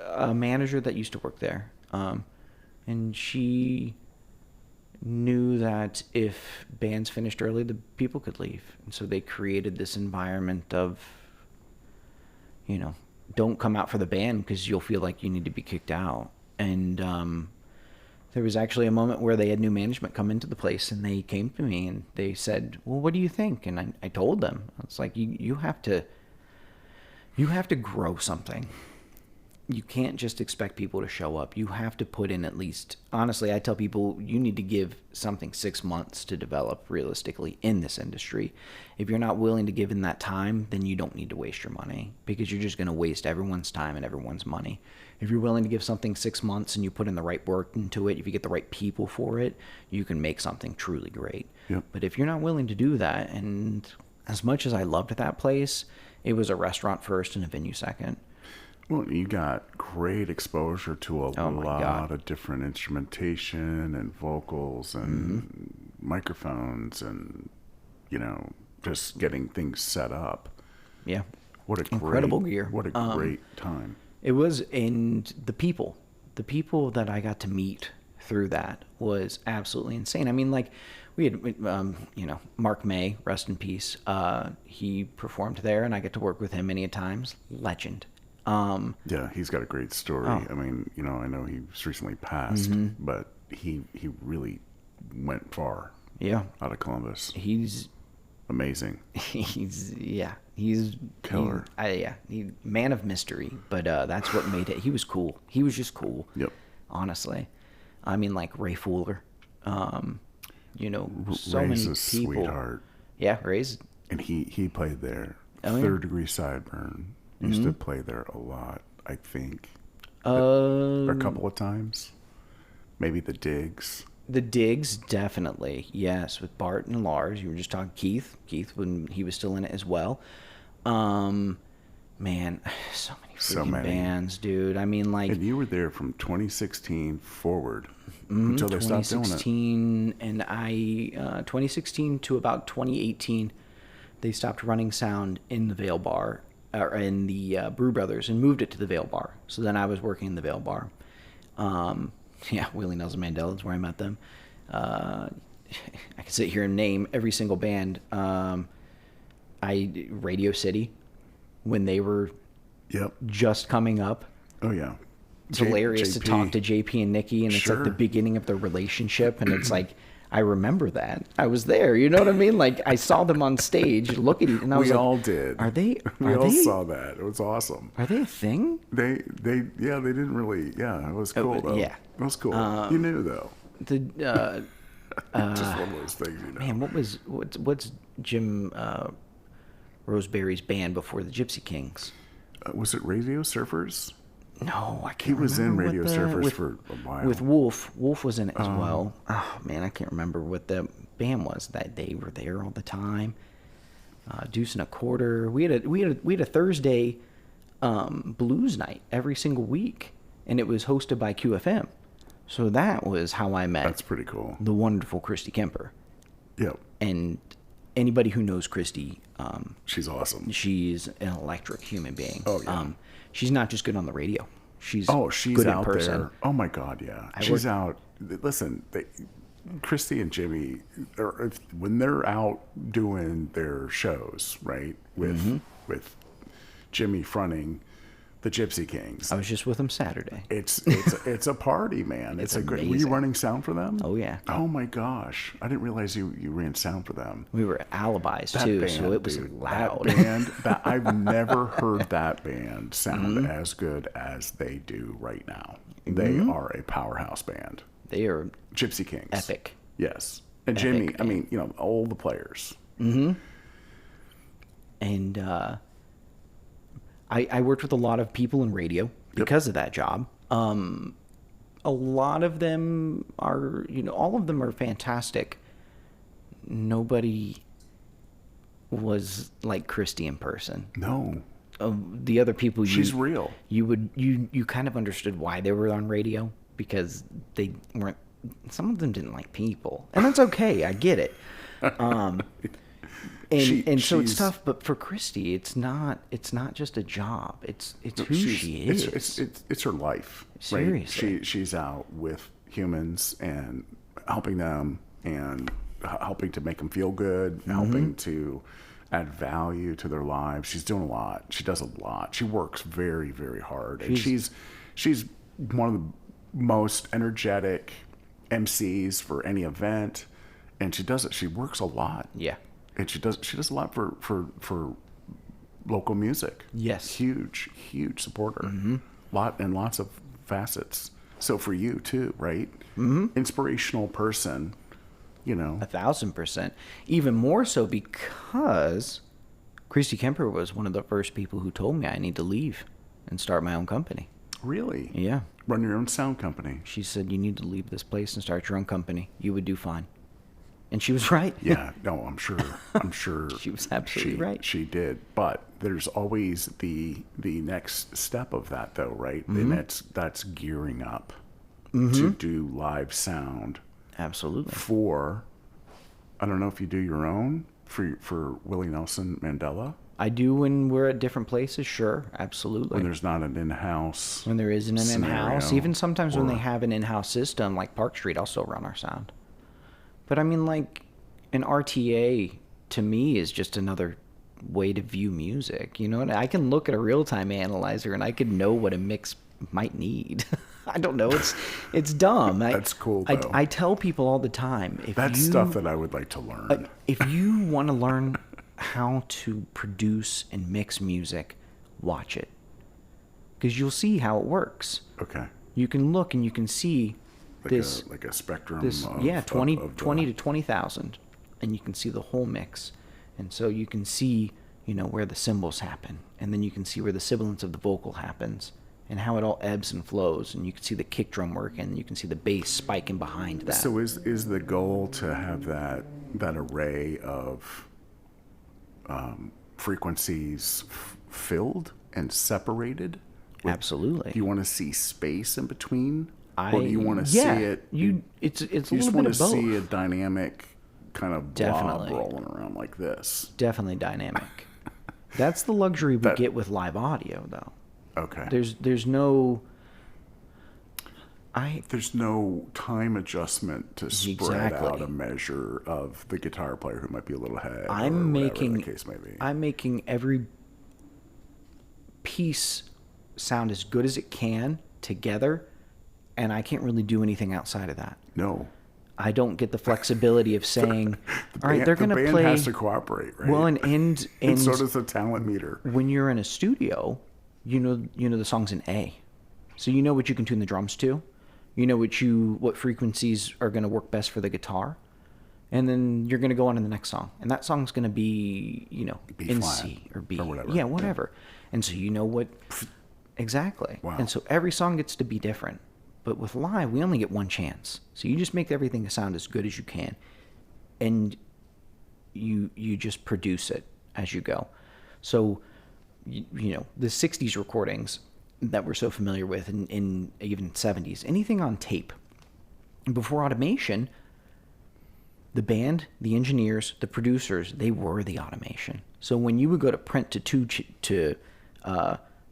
Speaker 2: a manager that used to work there, and she knew that if bands finished early, the people could leave, and so they created this environment of, don't come out for the band because you'll feel like you need to be kicked out. And there was actually a moment where they had new management come into the place, and they came to me and they said, well, what do you think? And I told them, it's like, you have to grow something. You can't just expect people to show up. You have to put in at least, honestly, I tell people, you need to give something 6 months to develop realistically in this industry. If you're not willing to give in that time, then you don't need to waste your money, because you're just going to waste everyone's time and everyone's money. If you're willing to give something 6 months and you put in the right work into it, if you get the right people for it, you can make something truly great.
Speaker 1: Yep.
Speaker 2: But if you're not willing to do that, and as much as I loved that place, it was a restaurant first and a venue second.
Speaker 1: Well, you got great exposure to a lot of different instrumentation and vocals and microphones and, just getting things set up.
Speaker 2: Yeah.
Speaker 1: What a
Speaker 2: incredible gear.
Speaker 1: What a great time.
Speaker 2: It was, and the people that I got to meet through that was absolutely insane. I mean, like, we had, Mark May, rest in peace. He performed there, and I get to work with him many times. Legend.
Speaker 1: Yeah, he's got a great story. I mean, I know he's recently passed, but he really went far.
Speaker 2: Yeah.
Speaker 1: Out of Columbus.
Speaker 2: He's
Speaker 1: amazing.
Speaker 2: He's
Speaker 1: killer.
Speaker 2: He man of mystery, but that's what made it. He was cool. He was just cool.
Speaker 1: Yep.
Speaker 2: Honestly, I mean, like Ray Fuller. So
Speaker 1: Ray's
Speaker 2: many
Speaker 1: a
Speaker 2: people.
Speaker 1: Sweetheart.
Speaker 2: Yeah, Ray's.
Speaker 1: And he played there.
Speaker 2: Oh,
Speaker 1: Third Degree Sideburn. Used to play there a lot, I think.
Speaker 2: A
Speaker 1: couple of times. Maybe the Digs.
Speaker 2: The Digs, definitely. Yes, with Bart and Lars. You were just talking Keith when he was still in it as well. Man, so many bands, dude. I mean, like...
Speaker 1: And you were there from 2016 forward until they stopped doing it.
Speaker 2: 2016, and 2016 to about 2018, they stopped running sound in the Vale Bar, or in the Brew Brothers, and moved it to the Vale Bar. So then I was working in the Vale Bar. Willie Nelson Mandela is where I met them. I could sit here and name every single band. Radio City, when they were just coming up.
Speaker 1: Oh, yeah.
Speaker 2: It's hilarious to talk to JP and Nikki, and it's like the beginning of their relationship, and it's like, I remember that. I was there. You know what I mean? Like, I saw them on stage, look at it, and I was
Speaker 1: we
Speaker 2: like...
Speaker 1: all did. We all saw that. It was awesome.
Speaker 2: Are they a thing?
Speaker 1: They didn't really... Yeah, it was cool, though.
Speaker 2: Yeah.
Speaker 1: It was cool. You knew, though.
Speaker 2: Just
Speaker 1: one of those things,
Speaker 2: Man, what's Jim Roseberry's band before the Gypsy Kings?
Speaker 1: Was it Radio Surfers?
Speaker 2: No, I can't remember.
Speaker 1: He was in Radio Surfers for a while.
Speaker 2: With Wolf. Wolf was in it as well. Oh, man, I can't remember what the band was. That they were there all the time. Deuce and a Quarter. We had a Thursday blues night every single week, and it was hosted by QFM. So that was how I met.
Speaker 1: That's pretty cool.
Speaker 2: The wonderful Christy Kemper.
Speaker 1: Yep.
Speaker 2: And anybody who knows Christy,
Speaker 1: she's awesome.
Speaker 2: She's an electric human being.
Speaker 1: Oh yeah.
Speaker 2: She's not just good on the radio. She's
Speaker 1: good
Speaker 2: out
Speaker 1: in person.
Speaker 2: there.
Speaker 1: Oh my God, yeah. She's out. Listen, Christy and Jimmy, when they're out doing their shows, right, with Jimmy fronting the Gypsy Kings.
Speaker 2: I was just with them Saturday.
Speaker 1: It's a party, man. It's a great. Were you
Speaker 2: amazing.
Speaker 1: running sound for them?
Speaker 2: Oh, yeah.
Speaker 1: Oh my gosh, I didn't realize you ran sound for them.
Speaker 2: We were at Alibis too, so it was loud.
Speaker 1: That band, I've never heard that band sound as good as they do right now. They are a powerhouse band.
Speaker 2: They are
Speaker 1: Gypsy Kings.
Speaker 2: epic.
Speaker 1: Yes. And
Speaker 2: Epic
Speaker 1: Jimmy,
Speaker 2: band.
Speaker 1: I mean, all the players.
Speaker 2: And I worked with a lot of people in radio because of that job. A lot of them are, all of them are fantastic. Nobody was like Christy in person.
Speaker 1: No.
Speaker 2: The other people,
Speaker 1: She's real.
Speaker 2: You kind of understood why they were on radio, because they weren't. Some of them didn't like people, and that's okay. I get it. So it's tough. But for Christy, it's not just a job. It's who she is.
Speaker 1: It's her life.
Speaker 2: Seriously.
Speaker 1: Right? She's out with humans and helping them and helping to make them feel good, helping to add value to their lives. She's doing a lot. She does a lot. She works very, very hard. And she's one of the most energetic MCs for any event. And she does it. She works a lot.
Speaker 2: Yeah.
Speaker 1: And she does a lot for local music.
Speaker 2: Yes.
Speaker 1: Huge supporter. Lots of facets. So for you too, right? Inspirational person,
Speaker 2: 1,000%. Even more so because Christy Kemper was one of the first people who told me I need to leave and start my own company.
Speaker 1: Really?
Speaker 2: Yeah.
Speaker 1: Run your own sound company.
Speaker 2: She said, you need to leave this place and start your own company. You would do fine. And she was right.
Speaker 1: Yeah, no, I'm sure.
Speaker 2: She was absolutely right.
Speaker 1: She did, but there's always the next step of that, though, right? And that's gearing up to do live sound.
Speaker 2: Absolutely.
Speaker 1: For, I don't know if you do your own for Willie Nelson Mandela.
Speaker 2: I do when we're at different places, sure, absolutely.
Speaker 1: When there's not an in-house.
Speaker 2: When there isn't an in-house,
Speaker 1: scenario,
Speaker 2: even sometimes when they have an in-house system, like Park Street, I'll still run our sound. But I mean, like, an RTA to me is just another way to view music. And I can look at a real-time analyzer and I could know what a mix might need. I don't know. It's dumb.
Speaker 1: That's cool, though.
Speaker 2: I tell people all the time.
Speaker 1: That's stuff that I would like to learn.
Speaker 2: If you want to learn how to produce and mix music, watch it. Because you'll see how it works.
Speaker 1: Okay.
Speaker 2: You can look and you can see
Speaker 1: like a spectrum of
Speaker 2: 20 to 20,000, and you can see the whole mix. And so you can see, where the cymbals happen, and then you can see where the sibilance of the vocal happens and how it all ebbs and flows, and you can see the kick drum work, and you can see the bass spiking behind that.
Speaker 1: So is the goal to have that array of frequencies filled and separated?
Speaker 2: Absolutely.
Speaker 1: Do you want to see space in between? Or do you want to see it?
Speaker 2: It's a
Speaker 1: You just
Speaker 2: little
Speaker 1: want
Speaker 2: bit
Speaker 1: to
Speaker 2: of both.
Speaker 1: see a dynamic kind of blob
Speaker 2: Definitely.
Speaker 1: rolling around like this.
Speaker 2: Definitely dynamic. That's the luxury we get with live audio, though.
Speaker 1: Okay.
Speaker 2: There's no
Speaker 1: time adjustment to spread out a measure of the guitar player who might be a little ahead.
Speaker 2: I'm making
Speaker 1: whatever the case may be.
Speaker 2: I'm making every piece sound as good as it can together, and I can't really do anything outside of that.
Speaker 1: No.
Speaker 2: I don't get the flexibility of saying, all right, they're going to play.
Speaker 1: The band has to cooperate, right?
Speaker 2: Well, and
Speaker 1: so does the talent meter.
Speaker 2: When you're in a studio, you know the song's in A, so you know what you can tune the drums to, you know what frequencies are going to work best for the guitar, and then you're going to go on to the next song, and that song's going to be
Speaker 1: B
Speaker 2: in
Speaker 1: flat
Speaker 2: C or B
Speaker 1: or whatever.
Speaker 2: Yeah, whatever. And so you know what exactly.
Speaker 1: Wow.
Speaker 2: And so every song gets to be different. But with live, we only get one chance. So you just make everything sound as good as you can, and you just produce it as you go. So, the 60s recordings that we're so familiar with, in even 70s, anything on tape, before automation, the band, the engineers, the producers, they were the automation. So when you would go to print to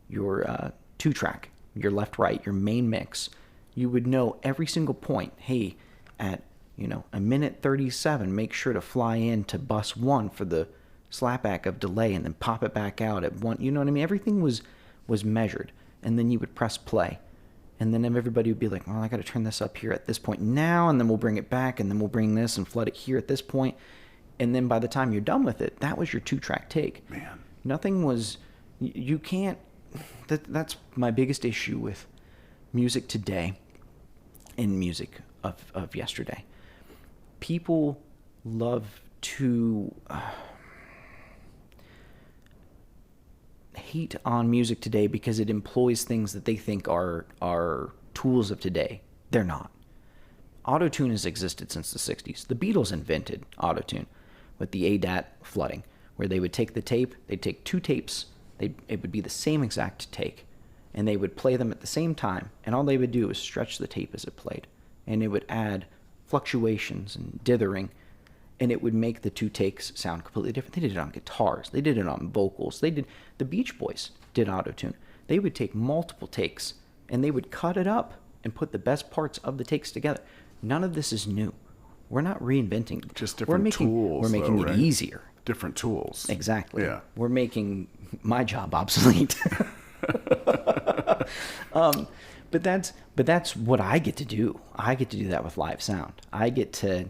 Speaker 2: your 2-track, your left-right, your main mix, you would know every single point. Hey, at a minute 37, make sure to fly in to bus 1 for the slapback of delay, and then pop it back out at 1. You know what I mean? Everything was was measured, and then you would press play. And then everybody would be like, well, I got to turn this up here at this point now, and then we'll bring it back, and then we'll bring this and flood it here at this point. And then by the time you're done with it, that was your 2-track take.
Speaker 1: Man.
Speaker 2: Nothing was, you can't, that's my biggest issue with music today and music of yesterday. People love to hate on music today because it employs things that they think are tools of today. They're not. Autotune has existed since the 60s. The Beatles invented autotune with the ADAT flooding, where they would take the tape, they'd take 2 tapes, it would be the same exact take, and they would play them at the same time, and all they would do was stretch the tape as it played, and it would add fluctuations and dithering, and it would make the 2 takes sound completely different. They did it on guitars. They did it on vocals. The Beach Boys did autotune. They would take multiple takes, and they would cut it up and put the best parts of the takes together. None of this is new. We're not reinventing.
Speaker 1: Just different tools.
Speaker 2: We're making
Speaker 1: though,
Speaker 2: it
Speaker 1: right?
Speaker 2: Different
Speaker 1: Different tools.
Speaker 2: Exactly.
Speaker 1: Yeah.
Speaker 2: We're making my job obsolete. But that's what I get to do. I get to do that with live sound. I get to,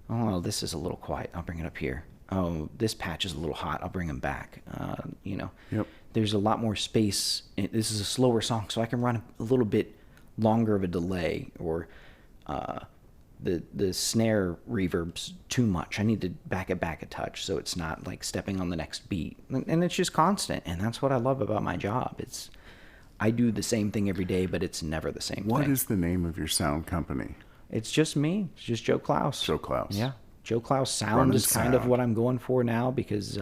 Speaker 2: oh, this is a little quiet. I'll bring it up here. Oh, this patch is a little hot. I'll bring them back.
Speaker 1: Yep.
Speaker 2: There's a lot more space. This is a slower song, so I can run a little bit longer of a delay, or the snare reverb's too much. I need to back it back a touch so it's not like stepping on the next beat. And it's just constant, and that's what I love about my job. I do the same thing every day, but it's never the same thing.
Speaker 1: What is the name of your sound company?
Speaker 2: It's just me. It's just Joe Clouse.
Speaker 1: Joe Clouse.
Speaker 2: Yeah. Joe Clouse Sound
Speaker 1: Running
Speaker 2: is kind of
Speaker 1: sound.
Speaker 2: what I'm going for now, because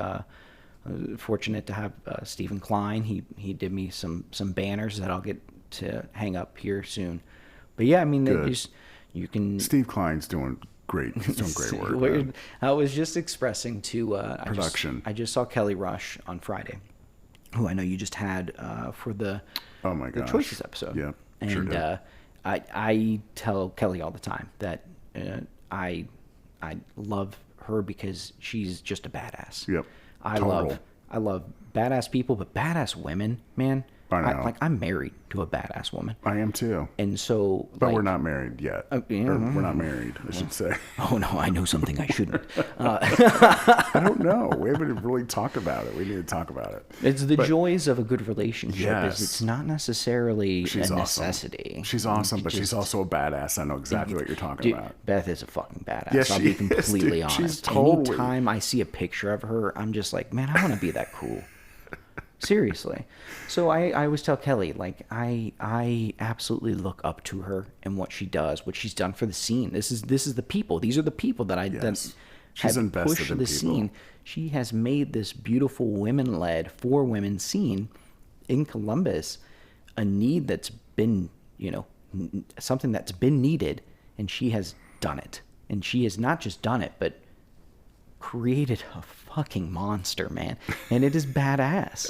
Speaker 2: fortunate to have Stephen Klein. He did me some banners that I'll get to hang up here soon. But yeah, I mean,
Speaker 1: Good.
Speaker 2: you can.
Speaker 1: Steve Klein's doing great. He's doing great work. man.
Speaker 2: I was just expressing to
Speaker 1: Production.
Speaker 2: I just saw Kelly Rush on Friday, who I know you just had for the
Speaker 1: Oh my
Speaker 2: the
Speaker 1: gosh.
Speaker 2: Choices episode.
Speaker 1: Yeah,
Speaker 2: and
Speaker 1: sure did.
Speaker 2: I tell Kelly all the time that I love her because she's just a badass.
Speaker 1: Yep.
Speaker 2: I
Speaker 1: Total.
Speaker 2: love badass people, but badass women, man.
Speaker 1: I know.
Speaker 2: I'm married to a badass woman,
Speaker 1: I am too.
Speaker 2: and so.
Speaker 1: But we're not married yet.
Speaker 2: yeah.
Speaker 1: Or we're not married, I should say.
Speaker 2: Oh no, I know something I shouldn't.
Speaker 1: I don't know. We haven't really talked about it. We need to talk about it.
Speaker 2: It's the joys of a good relationship.
Speaker 1: Yes.
Speaker 2: Is it's not necessarily
Speaker 1: She's
Speaker 2: a
Speaker 1: awesome.
Speaker 2: necessity.
Speaker 1: She's awesome, but she's also a badass. I know exactly what you're talking
Speaker 2: Dude,
Speaker 1: about.
Speaker 2: Beth is a fucking badass.
Speaker 1: Yeah,
Speaker 2: I'll
Speaker 1: she
Speaker 2: be
Speaker 1: is,
Speaker 2: completely
Speaker 1: dude.
Speaker 2: honest.
Speaker 1: She's totally-
Speaker 2: Anytime I see a picture of her, I'm just like, man, I want to be that cool. Seriously. So I always tell Kelly, like, I absolutely look up to her and what she does, what she's done for the scene. This is the people. These are the people that
Speaker 1: Yes.
Speaker 2: have
Speaker 1: She's invested
Speaker 2: pushed
Speaker 1: in
Speaker 2: the
Speaker 1: people.
Speaker 2: scene. She has made this beautiful women-led, for women scene in Columbus a need that's been, something that's been needed, and she has done it. And she has not just done it, but created a fucking monster, man. And it is badass.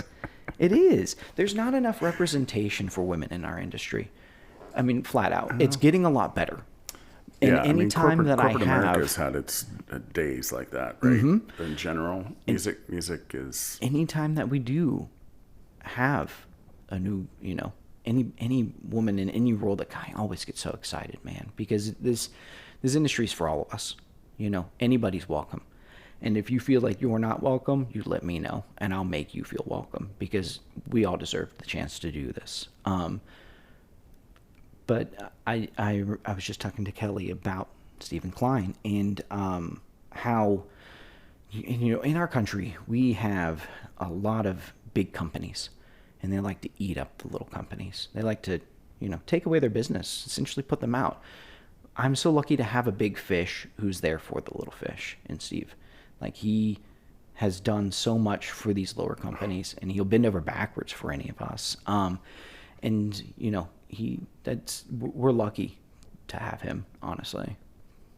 Speaker 2: It is. There's not enough representation for women in our industry. I mean, flat out. It's getting a lot better. And
Speaker 1: Yeah,
Speaker 2: any time that I
Speaker 1: corporate
Speaker 2: have,
Speaker 1: America's had its days like that, right? In general, music is
Speaker 2: anytime that we do have a new, any woman in any role, that I always get so excited, man, because this industry's for all of us. Anybody's welcome. And if you feel like you're not welcome, you let me know, and I'll make you feel welcome, because we all deserve the chance to do this. But I was just talking to Kelly about Stephen Klein and how, in our country, we have a lot of big companies, and they like to eat up the little companies. They like to, take away their business, essentially put them out. I'm so lucky to have a big fish who's there for the little fish in Steve. Like, he has done so much for these lower companies, and he'll bend over backwards for any of us. And we're lucky to have him, honestly.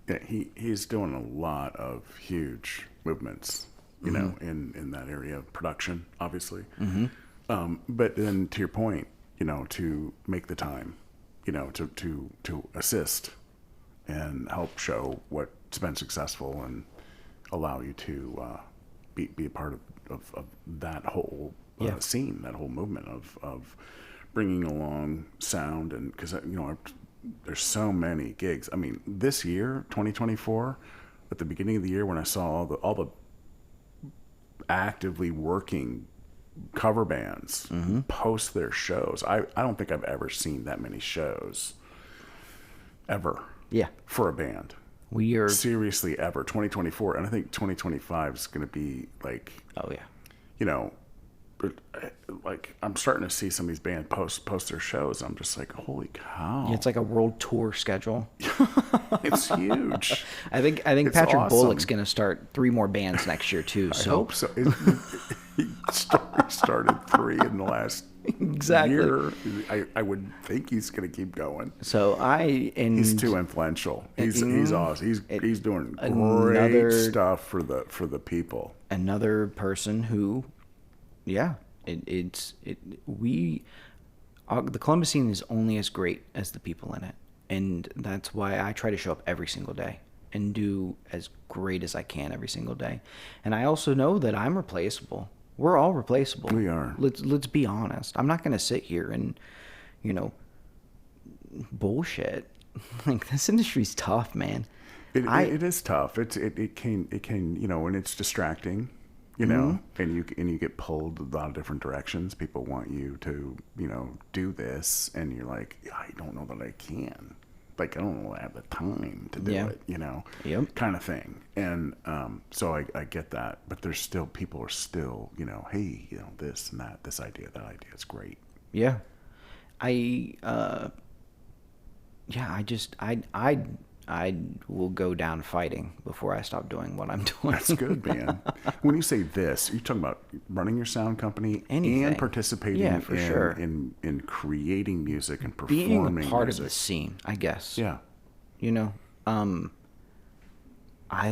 Speaker 1: yeah, he's doing a lot of huge movements, in that area of production, obviously. But then to your point, to make the time, to assist and help show what's been successful and allow you to be a part of that whole
Speaker 2: Yeah.
Speaker 1: scene, that whole movement of bringing along sound. And because there's so many gigs. I mean, this year, 2024, at the beginning of the year, when I saw all the actively working cover bands post their shows, I don't think I've ever seen that many shows ever.
Speaker 2: Yeah.
Speaker 1: For a band.
Speaker 2: We are
Speaker 1: Seriously, ever. 2024, and I think 2025 is going to be like,
Speaker 2: oh yeah.
Speaker 1: you know, like I'm starting to see some of these bands post their shows. I'm just like, holy cow!
Speaker 2: It's like a world tour schedule.
Speaker 1: It's huge.
Speaker 2: I think
Speaker 1: It's
Speaker 2: Patrick
Speaker 1: awesome.
Speaker 2: Bullock's going to start 3 more bands next year too.
Speaker 1: I
Speaker 2: So
Speaker 1: hope so. He started 3 in the last
Speaker 2: exactly.
Speaker 1: year. I would think he's going to keep going.
Speaker 2: So
Speaker 1: He's too influential. He's awesome. He's doing great
Speaker 2: another-
Speaker 1: stuff for the people.
Speaker 2: another person who, yeah, the Columbus scene is only as great as the people in it, and that's why I try to show up every single day and do as great as I can every single day. And I also know that I'm replaceable. We're all replaceable.
Speaker 1: We are.
Speaker 2: Let's be honest. I'm not going to sit here and, bullshit. Like, this industry's tough, man.
Speaker 1: It is tough. It can and it's distracting, and you get pulled a lot of different directions. People want you to do this, and you're like, I don't know that I can. Like, I don't know that I have the time to do it,
Speaker 2: Yep.
Speaker 1: kind of thing. And so I get that, but people are still, hey, this and that, this idea, that idea is great.
Speaker 2: Yeah. I will go down fighting before I stop doing what I'm doing.
Speaker 1: That's good, man. When you say this, you're talking about running your sound company
Speaker 2: Anything.
Speaker 1: and participating in creating music and performing
Speaker 2: Being a part
Speaker 1: music.
Speaker 2: of the scene, I guess.
Speaker 1: Yeah.
Speaker 2: I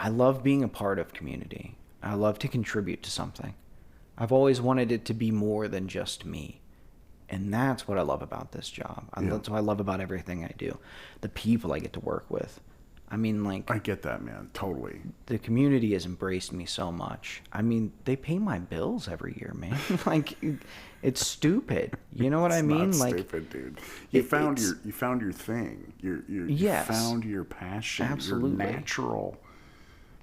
Speaker 2: love being a part of community. I love to contribute to something. I've always wanted it to be more than just me. And that's what I love about this job. That's what I love about everything I do. The people I get to work with. I mean, like...
Speaker 1: I get that, man. Totally.
Speaker 2: The community has embraced me so much. I mean, they pay my bills every year, man. Like, it's stupid. You know what I mean?
Speaker 1: Not
Speaker 2: like,
Speaker 1: stupid, dude. You found your thing. You found your passion.
Speaker 2: Absolutely.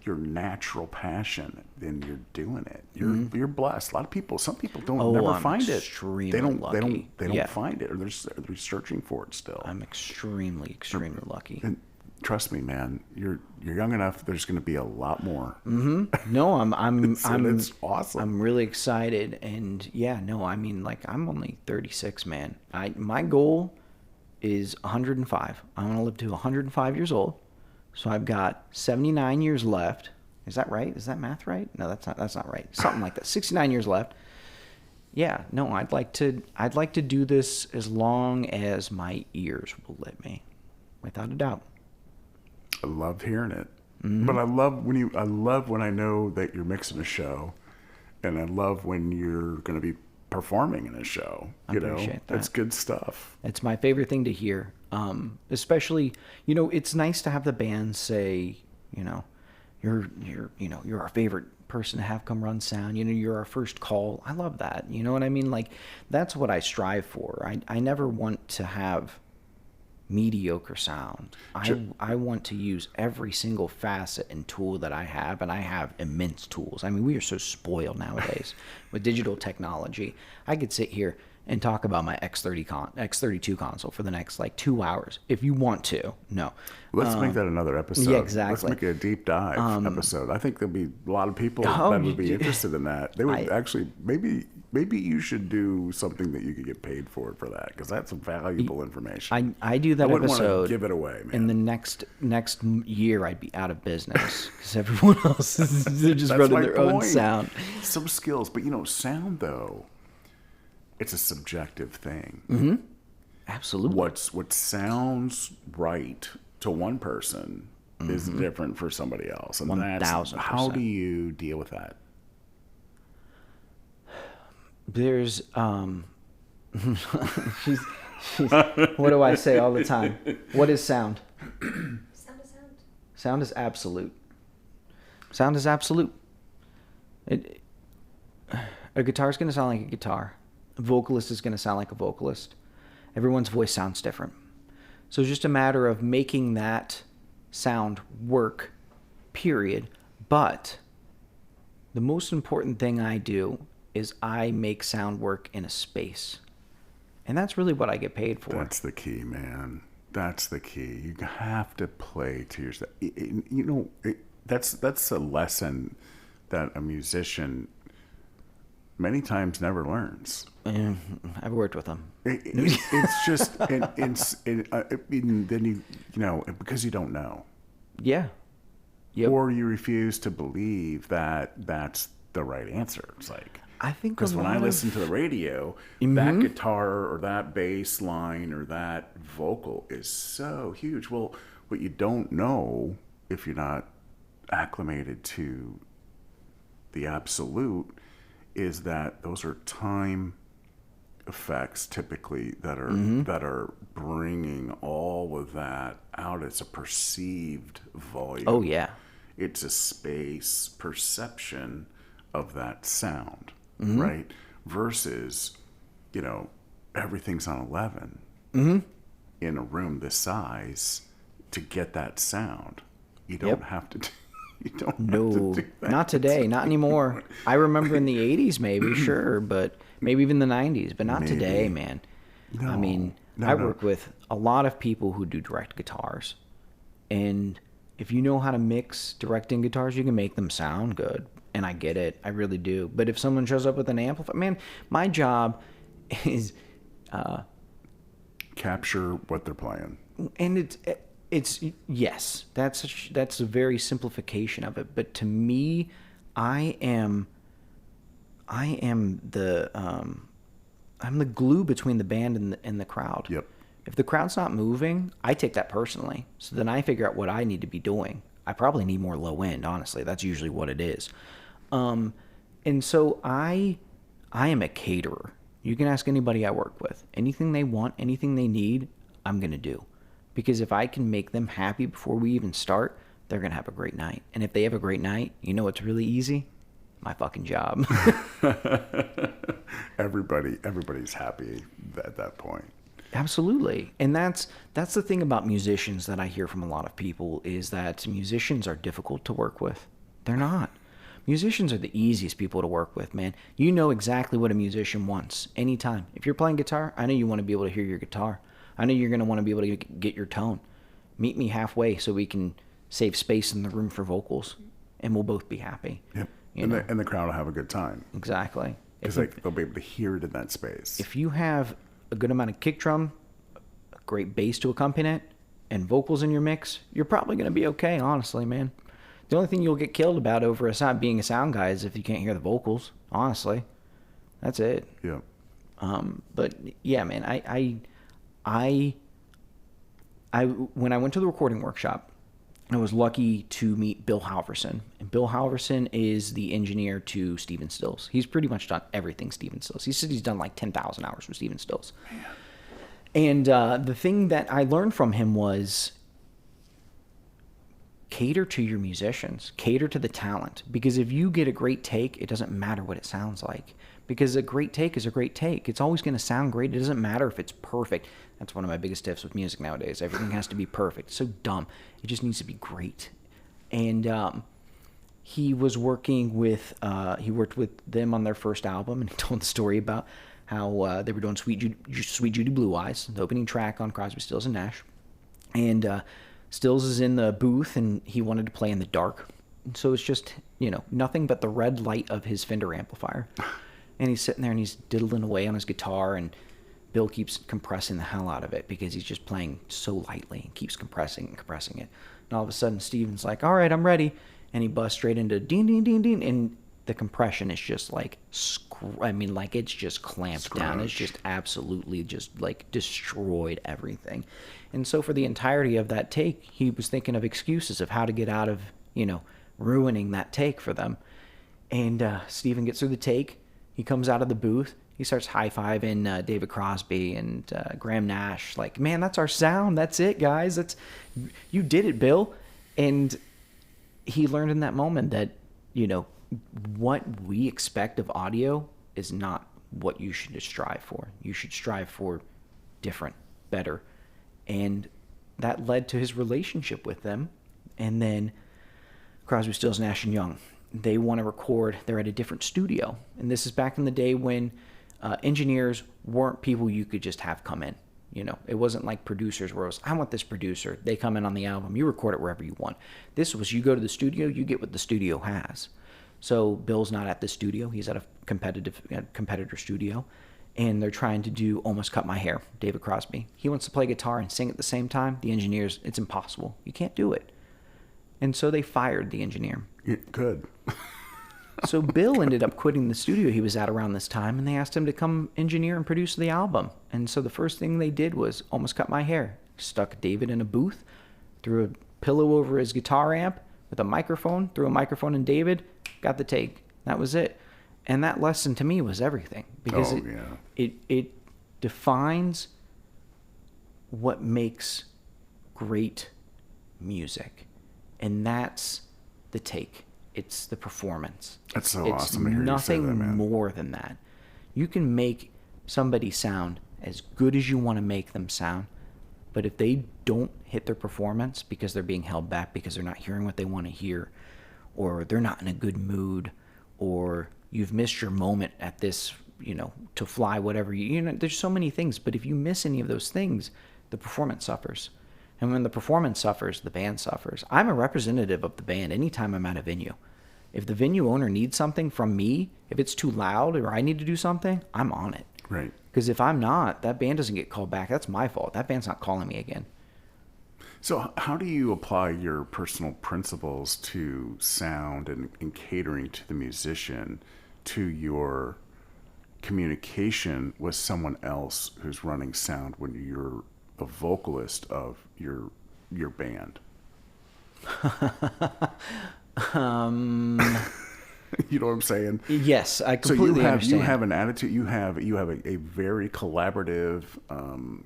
Speaker 1: Your natural passion, then you're doing it. You're blessed. A lot of people, some people
Speaker 2: I'm
Speaker 1: never find it.
Speaker 2: extremely
Speaker 1: They don't
Speaker 2: lucky.
Speaker 1: find it, or they're searching for it still.
Speaker 2: I'm extremely lucky.
Speaker 1: And trust me, man, you're young enough. There's going to be a lot more.
Speaker 2: No,
Speaker 1: It's awesome.
Speaker 2: I'm really excited, and I mean, like, I'm only 36, man. My goal is 105. I want to live to 105 years old. So I've got 79 years left. Is that right? Is that math right? No, that's not right. Something like that. 69 years left. Yeah, no, I'd like to do this as long as my ears will let me. Without a doubt.
Speaker 1: I love hearing it. But I love when I know that you're mixing a show, and I love when you're going to be performing in a show.
Speaker 2: I appreciate that.
Speaker 1: That's good stuff.
Speaker 2: It's my favorite thing to hear. Especially, it's nice to have the band say, you're our favorite person to have come run sound. You're our first call. I love that. You know what I mean? Like, that's what I strive for. I never want to have mediocre sound. I want to use every single facet and tool that I have, and I have immense tools. I mean, we are so spoiled nowadays with digital technology. I could sit here and talk about my X32 console for the next 2 hours if you want to. No.
Speaker 1: Let's make that another episode.
Speaker 2: Yeah, exactly.
Speaker 1: Let's make it a deep dive episode. I think there'll be a lot of people that would be interested in that. They would actually, maybe you should do something that you could get paid for that, because that's valuable information.
Speaker 2: I do that
Speaker 1: I wouldn't
Speaker 2: episode.
Speaker 1: want to give it away, man.
Speaker 2: In the next year, I'd be out of business because everyone else they're just running their own sound.
Speaker 1: Some skills, but sound though, it's a subjective thing.
Speaker 2: Absolutely.
Speaker 1: What sounds right to one person is different for somebody else, and
Speaker 2: 1000%.
Speaker 1: How do you deal with that?
Speaker 2: There's she's what do I say all the time? What is sound?
Speaker 3: Sound is sound.
Speaker 2: Sound is absolute. Sound is absolute. A guitar is going to sound like a guitar. A vocalist is going to sound like a vocalist. Everyone's voice sounds different. So it's just a matter of making that sound work, period. But the most important thing I do is I make sound work in a space. And that's really what I get paid for.
Speaker 1: That's the key, man. That's the key. You have to play to yourself. You know, that's a lesson that a musician many times never learns.
Speaker 2: I've worked with them.
Speaker 1: It's just, then you know, because you don't know.
Speaker 2: Yeah. Yep.
Speaker 1: Or you refuse to believe that that's the right answer. It's like,
Speaker 2: I think
Speaker 1: because when I listen to the radio, that guitar or that bass line or that vocal is so huge. Well, what you don't know, if you're not acclimated to the absolute, is that those are time effects typically that are bringing all of that out. It's a perceived volume.
Speaker 2: Oh yeah.
Speaker 1: It's a space perception of that sound, right? Versus, you know, everything's on 11 in a room this size to get that sound. You don't have to. You don't have to do that.
Speaker 2: Not today, not anymore. I remember in the 80s, maybe, sure, but maybe even the 90s, but not today, man.
Speaker 1: No,
Speaker 2: I mean, I work with a lot of people who do direct guitars, and if you know how to mix directing guitars, you can make them sound good. And I get it. I really do. But if someone shows up with an amplifier, man, my job is
Speaker 1: capture what they're playing.
Speaker 2: And it's yes, that's a very simplification of it. But to me, I am the I'm the glue between the band and the crowd.
Speaker 1: Yep.
Speaker 2: If the crowd's not moving, I take that personally. So then I figure out what I need to be doing. I probably need more low end, honestly. That's usually what it is. And so I am a caterer. You can ask anybody I work with. Anything they want, anything they need, I'm going to do. Because if I can make them happy before we even start, they're going to have a great night. And if they have a great night, you know what's really easy? My fucking job.
Speaker 1: Everybody's happy at that point.
Speaker 2: Absolutely. And that's the thing about musicians that I hear from a lot of people, is that musicians are difficult to work with. They're not. Musicians are the easiest people to work with, man. You know exactly what a musician wants anytime. If you're playing guitar, I know you want to be able to hear your guitar. I know you're going to want to be able to get your tone. Meet me halfway so we can save space in the room for vocals, and we'll both be happy.
Speaker 1: Yep. And the crowd will have a good time.
Speaker 2: Exactly.
Speaker 1: Because they'll be able to hear it in that space.
Speaker 2: If you have a good amount of kick drum, a great bass to accompany it, and vocals in your mix, you're probably going to be okay, honestly, man. The only thing you'll get killed about over being a sound guy is if you can't hear the vocals, honestly. That's it.
Speaker 1: Yeah.
Speaker 2: But yeah, man, I when I went to the recording workshop, I was lucky to meet Bill Halverson. And Bill Halverson is the engineer to Stephen Stills. He's pretty much done everything Stephen Stills. He said he's done like 10,000 hours with Stephen Stills. Man. And the thing that I learned from him was cater to your musicians. Cater to the talent. Because if you get a great take, it doesn't matter what it sounds like. Because a great take is a great take. It's always going to sound great. It doesn't matter if it's perfect. That's one of my biggest tips with music nowadays. Everything has to be perfect. It's so dumb. It just needs to be great. And he was working with, he worked with them on their first album, and he told the story about how they were doing Sweet Judy Blue Eyes, the opening track on Crosby, Stills, and Nash. And Stills is in the booth, and he wanted to play in the dark. And so it's just, nothing but the red light of his Fender amplifier. And he's sitting there and he's diddling away on his guitar, and Bill keeps compressing the hell out of it because he's just playing so lightly and keeps compressing it. And all of a sudden, Steven's like, all right, I'm ready. And he busts straight into ding, ding, ding, ding. And the compression is just like, it's just clamped down. It's just absolutely just like destroyed everything. And so for the entirety of that take, he was thinking of excuses of how to get out of, ruining that take for them. And Steven gets through the take. He comes out of the booth. He starts high-fiving David Crosby and Graham Nash. Like, man, that's our sound. That's it, guys. You did it, Bill. And he learned in that moment that, what we expect of audio is not what you should strive for. You should strive for different, better. And that led to his relationship with them. And then Crosby, Stills, Nash & Young, they want to record. They're at a different studio. And this is back in the day when engineers weren't people you could just have come in. It wasn't like producers where it was, I want this producer. They come in on the album. You record it wherever you want. This was, you go to the studio, you get what the studio has. So Bill's not at the studio. He's at a competitor studio. And they're trying to do Almost Cut My Hair, David Crosby. He wants to play guitar and sing at the same time. The engineers, it's impossible. You can't do it. And so they fired the engineer.
Speaker 1: Good.
Speaker 2: So Bill ended up quitting the studio he was at around this time, and they asked him to come engineer and produce the album. And so the first thing they did was Almost Cut My Hair. Stuck David in a booth, threw a pillow over his guitar amp with a microphone, threw a microphone in David, got the take. That was it. And that lesson to me was everything, because it defines what makes great music. And that's the take. It's the performance.
Speaker 1: That's so awesome to hear you say that, man.
Speaker 2: Nothing more than that. You can make somebody sound as good as you want to make them sound, but if they don't hit their performance because they're being held back, because they're not hearing what they want to hear, or they're not in a good mood, or you've missed your moment at this, to fly, whatever, there's so many things, but if you miss any of those things, the performance suffers. And when the performance suffers, the band suffers. I'm a representative of the band anytime I'm at a venue. If the venue owner needs something from me, if it's too loud or I need to do something, I'm on it.
Speaker 1: Right.
Speaker 2: Because if I'm not, that band doesn't get called back. That's my fault. That band's not calling me again.
Speaker 1: So how do you apply your personal principles to sound and catering to the musician, to your communication with someone else who's running sound when you're a vocalist of your band? You know what I'm saying?
Speaker 2: Yes, I completely understand.
Speaker 1: You have an attitude. You have a very collaborative,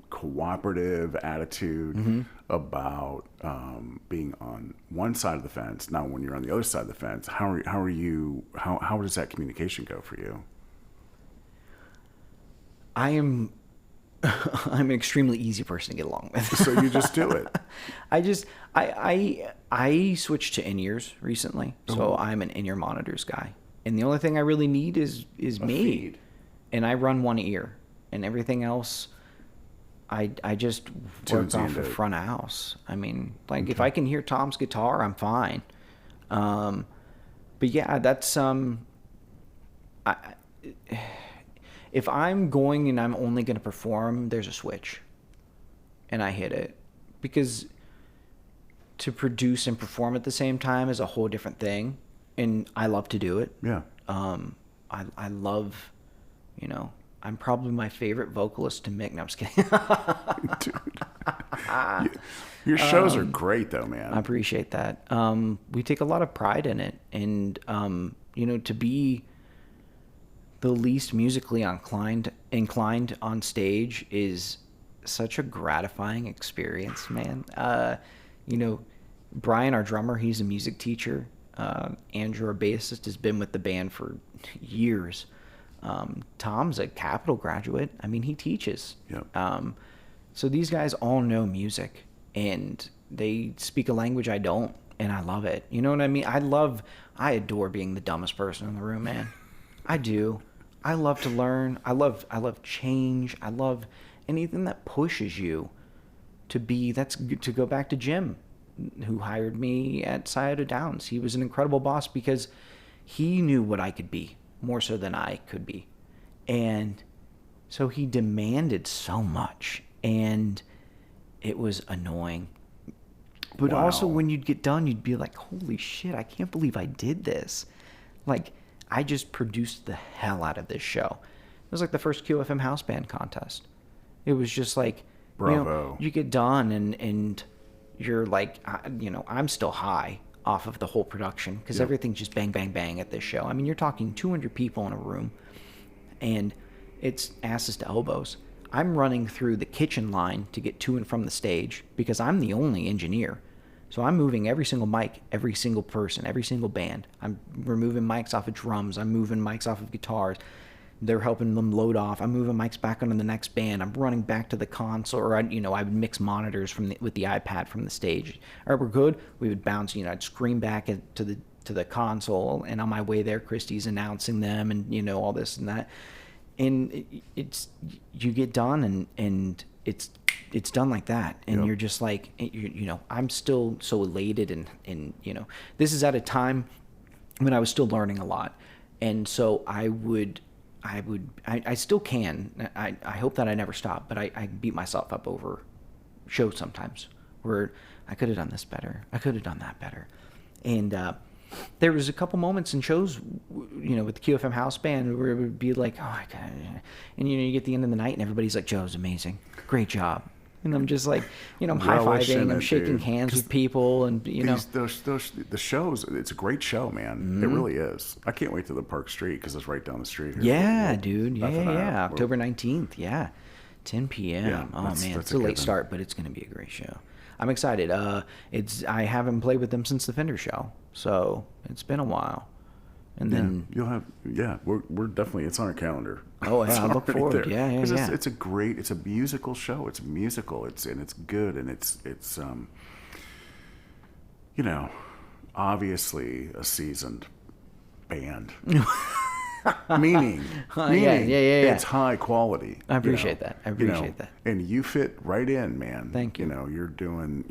Speaker 1: cooperative attitude about being on one side of the fence. Now, when you're on the other side of the fence, how does that communication go for you?
Speaker 2: I'm an extremely easy person to get along with.
Speaker 1: So you just do it.
Speaker 2: I switched to in-ears recently, so I'm an in-ear monitors guy. And the only thing I really need is me.
Speaker 1: Feed.
Speaker 2: And I run one ear, and everything else I just work off of front of house. I mean, like if I can hear Tom's guitar, I'm fine. But yeah, that's if I'm going and I'm only going to perform, there's a switch. And I hit it. Because to produce and perform at the same time is a whole different thing. And I love to do it.
Speaker 1: Yeah.
Speaker 2: I love, I'm probably my favorite vocalist to mix. No, I'm just kidding.
Speaker 1: Dude. Your shows are great, though, man.
Speaker 2: I appreciate that. We take a lot of pride in it. And, to be the least musically inclined on stage is such a gratifying experience, man. Brian, our drummer, he's a music teacher. Andrew, our bassist, has been with the band for years. Tom's a Capital graduate. I mean, he teaches.
Speaker 1: Yep.
Speaker 2: So these guys all know music, and they speak a language I don't, and I love it. You know what I mean? I adore being the dumbest person in the room, man. I do. I love to learn. I love change. I love anything that pushes you to be. To go back to Jim, who hired me at Scioto Downs. He was an incredible boss because he knew what I could be more so than I could be. And so he demanded so much, and it was annoying. But also when you'd get done, you'd be like, holy shit, I can't believe I did this. Like, I just produced the hell out of this show. It was like the first QFM house band contest. It was just like,
Speaker 1: bravo.
Speaker 2: You get done and you're like, I'm still high off of the whole production because everything's just bang, bang, bang at this show. I mean, you're talking 200 people in a room, and it's asses to elbows. I'm running through the kitchen line to get to and from the stage because I'm the only engineer. So I'm moving every single mic, every single person, every single band. I'm removing mics off of drums. I'm moving mics off of guitars. They're helping them load off. I'm moving mics back onto the next band. I'm running back to the console, or I would mix monitors with the iPad from the stage. All right, we're good. We would bounce. I'd scream back to the console, and on my way there, Christy's announcing them, and all this and that. And it's you get done, and it's done like that, and you're just like, I'm still so elated, and this is at a time when I was still learning a lot, and so I still can. I hope that I never stop, but I beat myself up over shows sometimes where I could have done this better, I could have done that better, and there was a couple moments in shows, with the QFM house band where it would be like, oh, I got, and you get the end of the night and everybody's like, Joe's amazing, great job. And I'm just like, I'm high-fiving, I'm shaking hands with people, and
Speaker 1: the shows. It's a great show, man. Mm-hmm. It really is. I can't wait to the Park Street because it's right down the street here.
Speaker 2: Yeah, dude. Yeah. October 19th. Yeah, 10 p.m. Yeah, oh man, it's a late start, but it's going to be a great show. I'm excited. I haven't played with them since the Fender show, so it's been a while. And then
Speaker 1: you'll have we're definitely, it's on our calendar.
Speaker 2: Oh yeah, I look forward. There. Yeah.
Speaker 1: It's a musical show. It's musical. It's good, and it's obviously a seasoned band. meaning it's high quality.
Speaker 2: I appreciate that. That.
Speaker 1: And you fit right in, man.
Speaker 2: Thank you.
Speaker 1: You're doing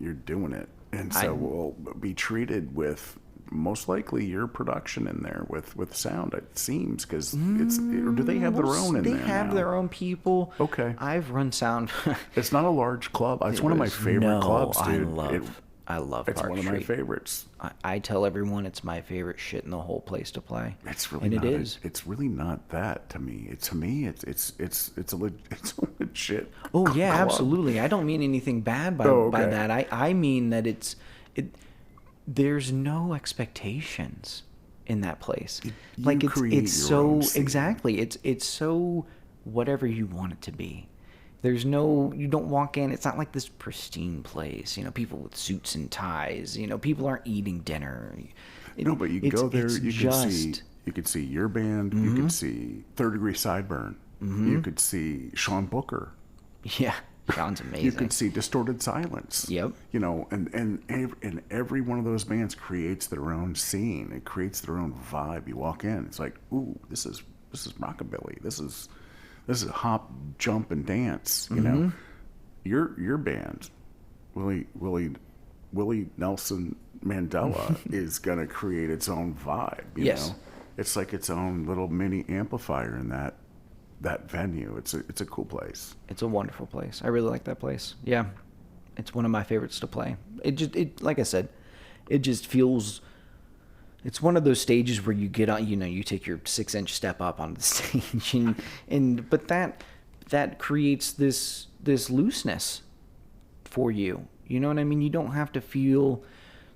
Speaker 1: it, and so we'll be treated with most likely your production in there with sound, it seems, because or do they have their own in there?
Speaker 2: They have their own people.
Speaker 1: Okay.
Speaker 2: I've run sound.
Speaker 1: It's not a large club. It's one of my favorite clubs, dude.
Speaker 2: I love
Speaker 1: it's
Speaker 2: Park
Speaker 1: one
Speaker 2: Street.
Speaker 1: of my favorites.
Speaker 2: I tell everyone it's my favorite shit in the whole place to play.
Speaker 1: It's really
Speaker 2: and
Speaker 1: not,
Speaker 2: it is.
Speaker 1: It's really not that to me. It's a legit.
Speaker 2: Oh yeah,
Speaker 1: club.
Speaker 2: Absolutely. I don't mean anything bad by that. I mean that there's no expectations in that place. It's so exactly. It's so whatever you want it to be. There's no, you don't walk in, it's not like this pristine place, people with suits and ties, people aren't eating dinner.
Speaker 1: But you go there, you could see your band, you could see Third Degree Sideburn, you could see Sean Booker.
Speaker 2: Yeah, Sean's amazing.
Speaker 1: You could see Distorted Silence.
Speaker 2: Yep.
Speaker 1: And every one of those bands creates their own scene. It creates their own vibe. You walk in, it's like, ooh, this is rockabilly. This is hop, jump, and dance. Your band, Willie Nelson Mandela, is gonna create its own vibe. You know, it's like its own little mini amplifier in that venue. It's a cool place.
Speaker 2: It's a wonderful place. I really like that place. Yeah, it's one of my favorites to play. It like I said, it just feels. It's one of those stages where you get on, you take your 6-inch step up on the stage, but that creates this looseness for you. You know what I mean? You don't have to feel.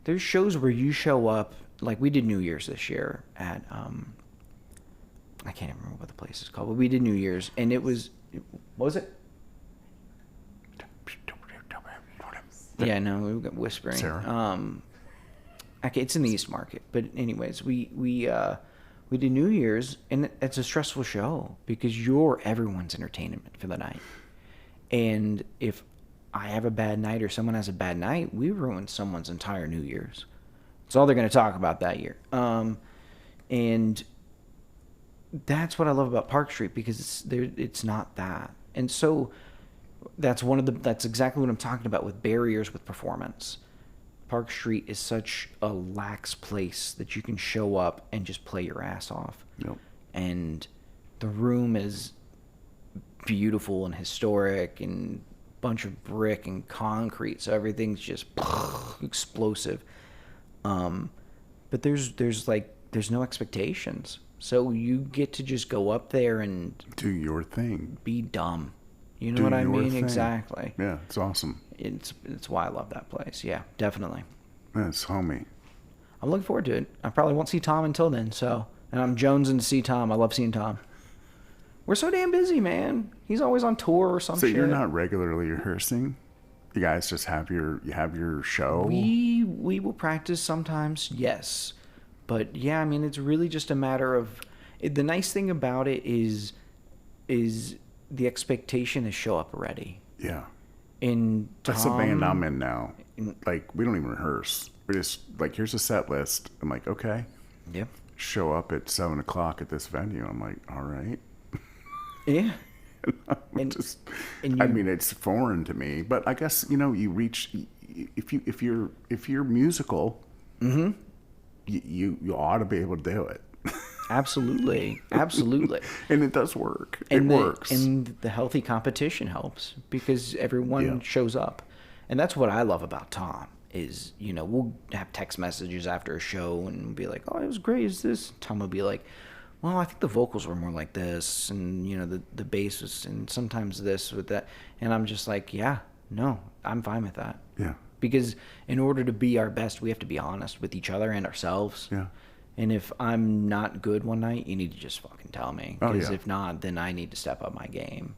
Speaker 2: There's shows where you show up, like we did New Year's this year at I can't even remember what the place is called, but we did New Year's, and it was, what was it? Yeah, no, we got whispering.
Speaker 1: Sarah.
Speaker 2: Okay, it's in the East Market, but anyways, we did New Year's, and it's a stressful show because you're everyone's entertainment for the night. And if I have a bad night or someone has a bad night, we ruin someone's entire New Year's. It's all they're going to talk about that year. And that's what I love about Park Street, because it's not that. And so that's exactly what I'm talking about with barriers with performance. Park Street is such a lax place that you can show up and just play your ass off.
Speaker 1: Yep.
Speaker 2: And the room is beautiful and historic and bunch of brick and concrete, so everything's just explosive. But there's no expectations. So you get to just go up there and
Speaker 1: do your thing.
Speaker 2: Be dumb. You know what I mean?
Speaker 1: Thing.
Speaker 2: Exactly.
Speaker 1: Yeah, it's awesome.
Speaker 2: It's why I love that place. Yeah, definitely.
Speaker 1: That's homie.
Speaker 2: I'm looking forward to it. I probably won't see Tom until then, and I'm jonesing to see Tom. I love seeing Tom. We're so damn busy, man. He's always on tour or something.
Speaker 1: So you're not regularly rehearsing? You guys just have your show.
Speaker 2: We will practice sometimes, yes. But yeah, I mean, it's really just a matter of the nice thing about it is the expectation is show up ready.
Speaker 1: Yeah.
Speaker 2: And
Speaker 1: That's the band I'm in now. Like, we don't even rehearse. We just, like, here's a set list. I'm like, okay.
Speaker 2: Yep.
Speaker 1: Show up at 7:00 at this venue. I'm like, all right.
Speaker 2: Yeah.
Speaker 1: I mean, it's foreign to me, but I guess, you reach, if you're musical,
Speaker 2: mm-hmm.
Speaker 1: you ought to be able to do it.
Speaker 2: Absolutely. Absolutely.
Speaker 1: And it does work.
Speaker 2: It
Speaker 1: works.
Speaker 2: And the healthy competition helps because everyone shows up. And that's what I love about Tom is, we'll have text messages after a show and be like, oh, it was great. Is this? Tom will be like, well, I think the vocals were more like this, and the bass was, and sometimes this with that, and I'm just like, yeah, no, I'm fine with that.
Speaker 1: Yeah.
Speaker 2: Because in order to be our best, we have to be honest with each other and ourselves.
Speaker 1: Yeah.
Speaker 2: And if I'm not good one night, you need to just fucking tell me. Because if not, then I need to step up my game.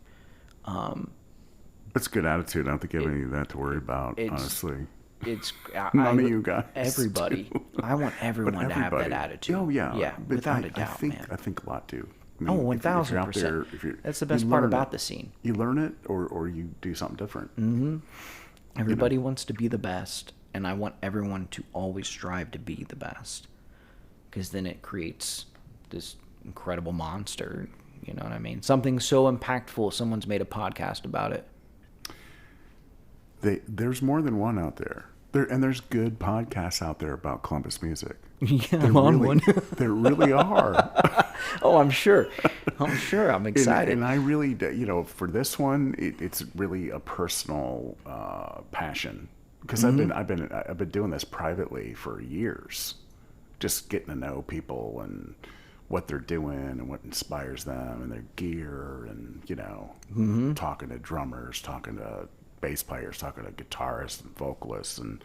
Speaker 1: That's a good attitude. I don't think you have any of that to worry about, honestly.
Speaker 2: None
Speaker 1: of you guys.
Speaker 2: Everybody. I want everyone to have that attitude.
Speaker 1: Oh yeah,
Speaker 2: yeah,
Speaker 1: but
Speaker 2: without a doubt, man.
Speaker 1: I think a lot do. I
Speaker 2: Oh,
Speaker 1: mean,
Speaker 2: 1,000%. That's the best part about the scene.
Speaker 1: You learn it, or you do something different.
Speaker 2: Mm-hmm. Everybody wants to be the best, and I want everyone to always strive to be the best, because then it creates this incredible monster. You know what I mean? Something so impactful. Someone's made a podcast about it.
Speaker 1: There's more than one out there. There's good podcasts out there about Columbus music.
Speaker 2: Yeah, I'm on one.
Speaker 1: There really are.
Speaker 2: Oh, I'm sure. I'm excited.
Speaker 1: And I really, for this one, it's really a personal passion because I've been doing this privately for years, just getting to know people and what they're doing and what inspires them and their gear and talking to drummers, talking to bass players, talking to guitarists and vocalists, and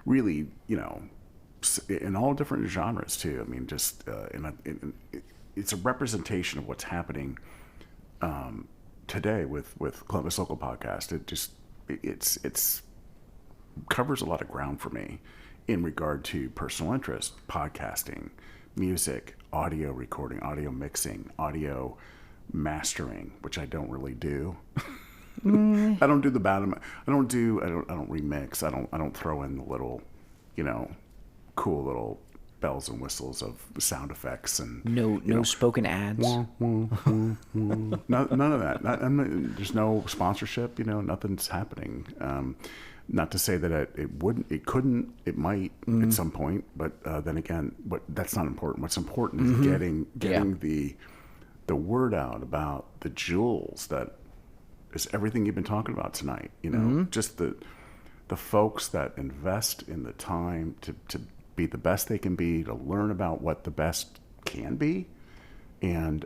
Speaker 1: really, in all different genres too. I mean, just it's a representation of what's happening today with Columbus Local Podcast. It's covers a lot of ground for me in regard to personal interest, podcasting, music, audio recording, audio mixing, audio mastering, which I don't really do. I don't do the bad. I don't remix. I don't throw in the little, cool little bells and whistles of sound effects and
Speaker 2: no spoken ads.
Speaker 1: None of that. There's no sponsorship. Nothing's happening. Not to say that it couldn't, it might at some point, but then again, that's not important. What's important is getting the word out about the jewels that is everything you've been talking about tonight. Just the folks that invest in the time to be the best they can be, to learn about what the best can be, and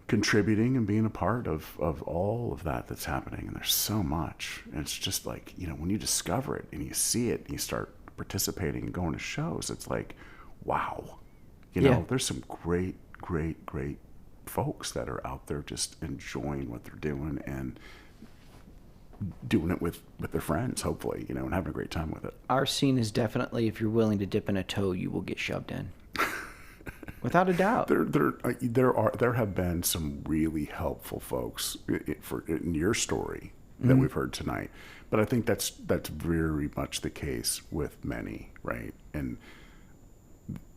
Speaker 1: contributing and being a part of all of that's happening. And there's so much. And it's just like, when you discover it and you see it and you start participating and going to shows, it's like, wow. There's some great folks that are out there just enjoying what they're doing and doing it with their friends, hopefully, and having a great time with it.
Speaker 2: Our scene is definitely, if you're willing to dip in a toe, you will get shoved in. Without a doubt.
Speaker 1: There have been some really helpful folks in your story that we've heard tonight, but I think that's very much the case with many, right? And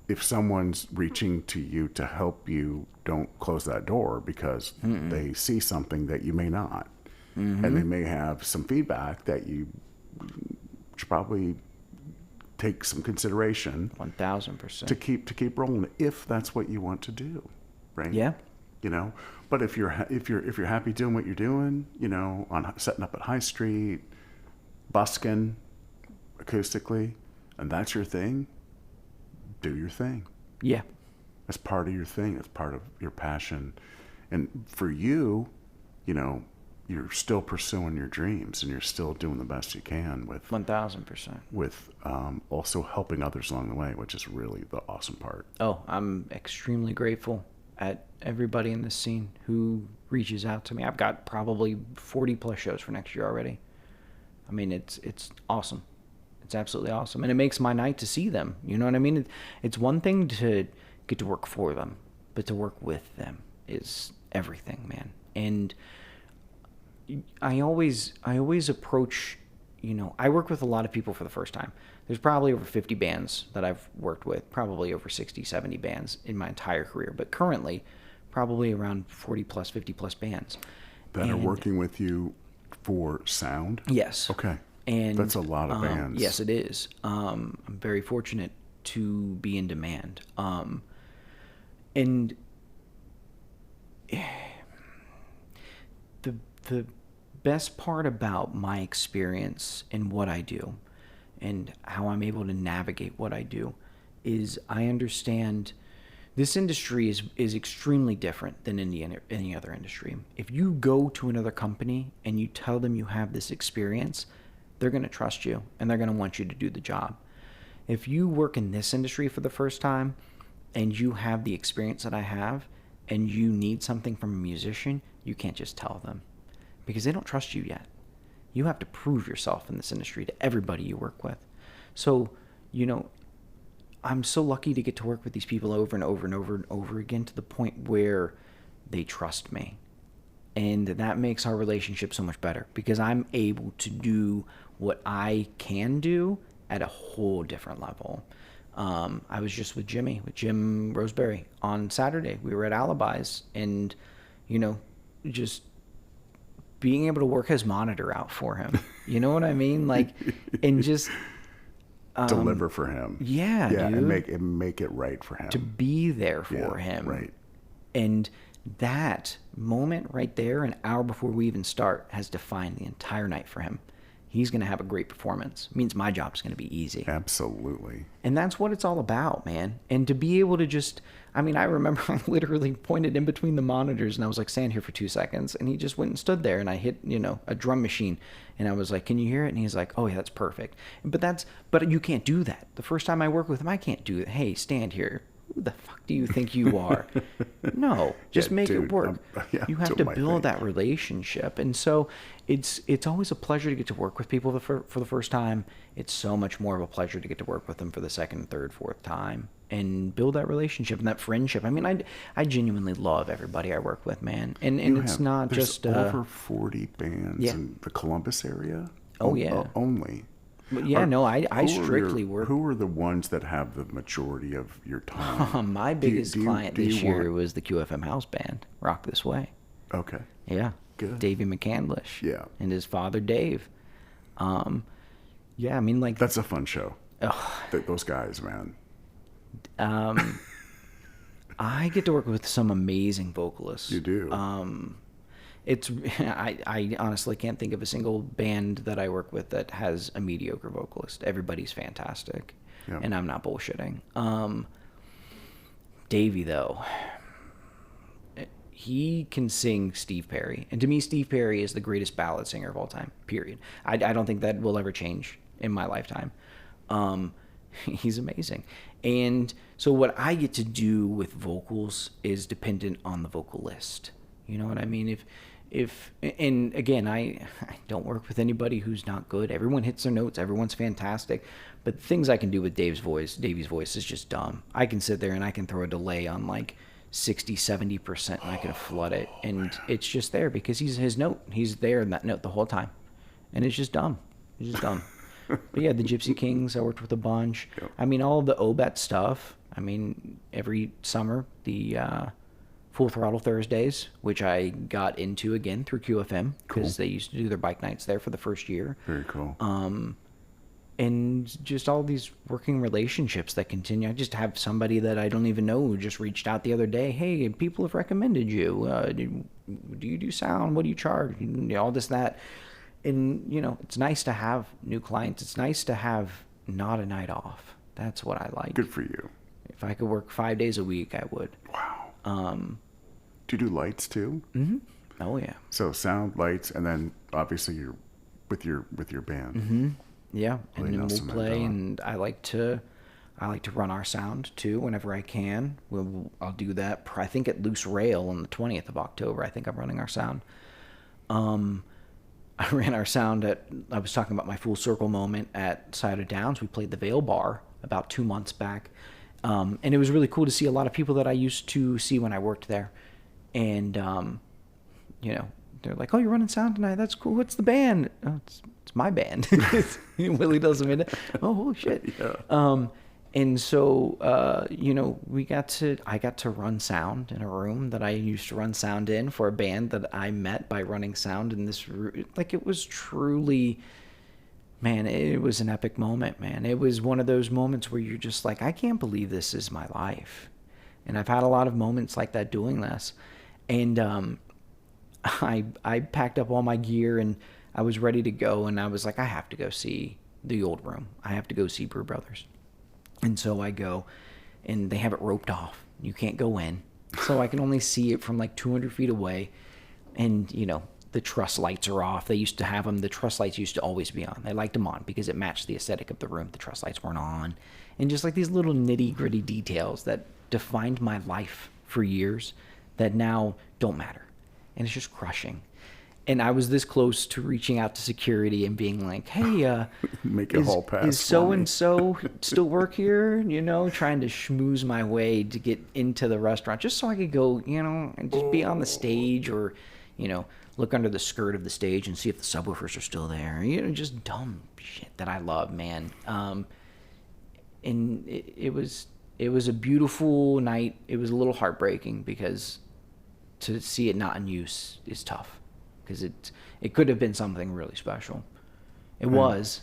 Speaker 1: if someone's reaching to you to help you, don't close that door because they see something that you may not. And they may have some feedback that you should probably take some consideration.
Speaker 2: 1,000%.
Speaker 1: To keep rolling if that's what you want to do, right?
Speaker 2: Yeah.
Speaker 1: But if you're happy doing what you're doing, on setting up at High Street, busking acoustically, and that's your thing, do your thing.
Speaker 2: Yeah.
Speaker 1: That's part of your thing. That's part of your passion. And for you, you're still pursuing your dreams and you're still doing the best you can with
Speaker 2: 1,000%.
Speaker 1: With also helping others along the way, which is really the awesome part.
Speaker 2: Oh, I'm extremely grateful at everybody in this scene who reaches out to me. I've got probably 40 plus shows for next year already. I mean, it's awesome. It's absolutely awesome, and it makes my night to see them. You know what I mean? It's one thing to get to work for them, but to work with them is everything, man. And I always approach, I work with a lot of people for the first time. There's probably over 50 bands that I've worked with, probably over 60, 70 bands in my entire career, but currently probably around 40 plus, 50 plus bands.
Speaker 1: That are working with you for sound?
Speaker 2: Yes.
Speaker 1: Okay.
Speaker 2: And
Speaker 1: that's a lot of bands.
Speaker 2: Yes, it is. I'm very fortunate to be in demand. And the best part about my experience in what I do and how I'm able to navigate what I do is I understand this industry is extremely different than any other industry. If you go to another company and you tell them you have this experience, they're going to trust you and they're going to want you to do the job. If you work in this industry for the first time and you have the experience that I have and you need something from a musician, you can't just tell them because they don't trust you yet. You have to prove yourself in this industry to everybody you work with. So, I'm so lucky to get to work with these people over and over and over and over again to the point where they trust me. And that makes our relationship so much better because I'm able to do what I can do at a whole different level. I was just with Jim Roseberry on Saturday. We were at Alibis and, just being able to work his monitor out for him. You know what I mean? Like, and just
Speaker 1: deliver for him.
Speaker 2: Yeah,
Speaker 1: dude.
Speaker 2: And
Speaker 1: make it right for him.
Speaker 2: To be there for him.
Speaker 1: Right.
Speaker 2: And that moment right there, an hour before we even start, has defined the entire night for him. He's going to have a great performance. It means my job's going to be easy.
Speaker 1: Absolutely.
Speaker 2: And that's what it's all about, man. And to be able to just, I remember I literally pointed in between the monitors and I was like, stand here for 2 seconds. And he just went and stood there and I hit, a drum machine. And I was like, can you hear it? And he's like, oh yeah, that's perfect. But you can't do that. The first time I work with him, I can't do it. Hey, stand here. Who the fuck do you think you are? No, just make it work. You have to build that relationship. And so it's always a pleasure to get to work with people for the first time. It's so much more of a pleasure to get to work with them for the second, third, fourth time and build that relationship and that friendship. I genuinely love everybody I work with, man. And it's not just
Speaker 1: over 40 bands in the Columbus area.
Speaker 2: Oh yeah.
Speaker 1: Only.
Speaker 2: Yeah, I strictly work.
Speaker 1: Who are the ones that have the majority of your time?
Speaker 2: My biggest client this year was the QFM House Band, Rock This Way.
Speaker 1: Okay.
Speaker 2: Yeah.
Speaker 1: Good.
Speaker 2: Davey McCandlish.
Speaker 1: Yeah.
Speaker 2: And his father, Dave.
Speaker 1: That's a fun show. Those guys, man.
Speaker 2: I get to work with some amazing vocalists.
Speaker 1: You do.
Speaker 2: I honestly can't think of a single band that I work with that has a mediocre vocalist. Everybody's fantastic, and I'm not bullshitting. Davey, though, he can sing Steve Perry, and to me, Steve Perry is the greatest ballad singer of all time. Period. I don't think that will ever change in my lifetime. He's amazing, and so what I get to do with vocals is dependent on the vocalist. You know what I mean? And again, I don't work with anybody who's not good. Everyone hits their notes. Everyone's fantastic. But the things I can do with Davey's voice is just dumb. I can sit there and I can throw a delay on like 60, 70% and I can flood it. And it's just there because he's his note. He's there in that note the whole time. And it's just dumb. It's just dumb. But yeah, the Gypsy Kings, I worked with a bunch.
Speaker 1: Yep.
Speaker 2: All the OBET stuff. Every summer, the Full Throttle Thursdays, which I got into again through QFM because they used to do their bike nights there for the first year.
Speaker 1: Very cool.
Speaker 2: And just all these working relationships that continue. I just have somebody that I don't even know who just reached out the other day. Hey, people have recommended you. Do you do sound? What do you charge? All this, that. And, it's nice to have new clients. It's nice to have not a night off. That's what I like.
Speaker 1: Good for you.
Speaker 2: If I could work 5 days a week, I would.
Speaker 1: Wow. Do you do lights too?
Speaker 2: Mm-hmm. Oh yeah.
Speaker 1: So sound, lights, and then obviously you're with your band.
Speaker 2: Mm-hmm. Yeah,
Speaker 1: Willie
Speaker 2: and then
Speaker 1: Nelson
Speaker 2: we'll play,
Speaker 1: Mandela.
Speaker 2: and I like to run our sound too whenever I can. I'll do that. I think at Loose Rail on the 20th of October. I think I'm running our sound. I ran our sound I was talking about my full circle moment at Cider Downs. We played the Vale Bar about 2 months back. And it was really cool to see a lot of people that I used to see when I worked there. And, you know, they're like, "Oh, you're running sound tonight? That's cool. What's the band?" "Oh, it's my band." Willie Nelson Mandela. "Oh, holy shit." Yeah. And so, you know, I got to run sound in a room that I used to run sound in for a band that I met by running sound in this room. Like, it was truly, man, it was an epic moment, man. It was one of those moments where you're just like, I can't believe this is my life. And I've had a lot of moments like that doing this. And I packed up all my gear and I was ready to go. And I was like, I have to go see the old room. I have to go see Brew Brothers. And so I go, and they have it roped off. You can't go in. So I can only see it from like 200 feet away. And, you know, the truss lights are off. They used to have them. The truss lights used to always be on. They liked them on because it matched the aesthetic of the room. The truss lights weren't on. And just like these little nitty gritty details that defined my life for years that now don't matter. And it's just crushing. And I was this close to reaching out to security and being like, "Hey,
Speaker 1: make a hall pass.
Speaker 2: Is so-and-so still work here?" You know, trying to schmooze my way to get into the restaurant just so I could go, you know, and just be on the stage or, you know, look under the skirt of the stage and see if the subwoofers are still there. You know, just dumb shit that I love, man. And it was a beautiful night. It was a little heartbreaking because to see it not in use is tough. Because it could have been something really special. It was.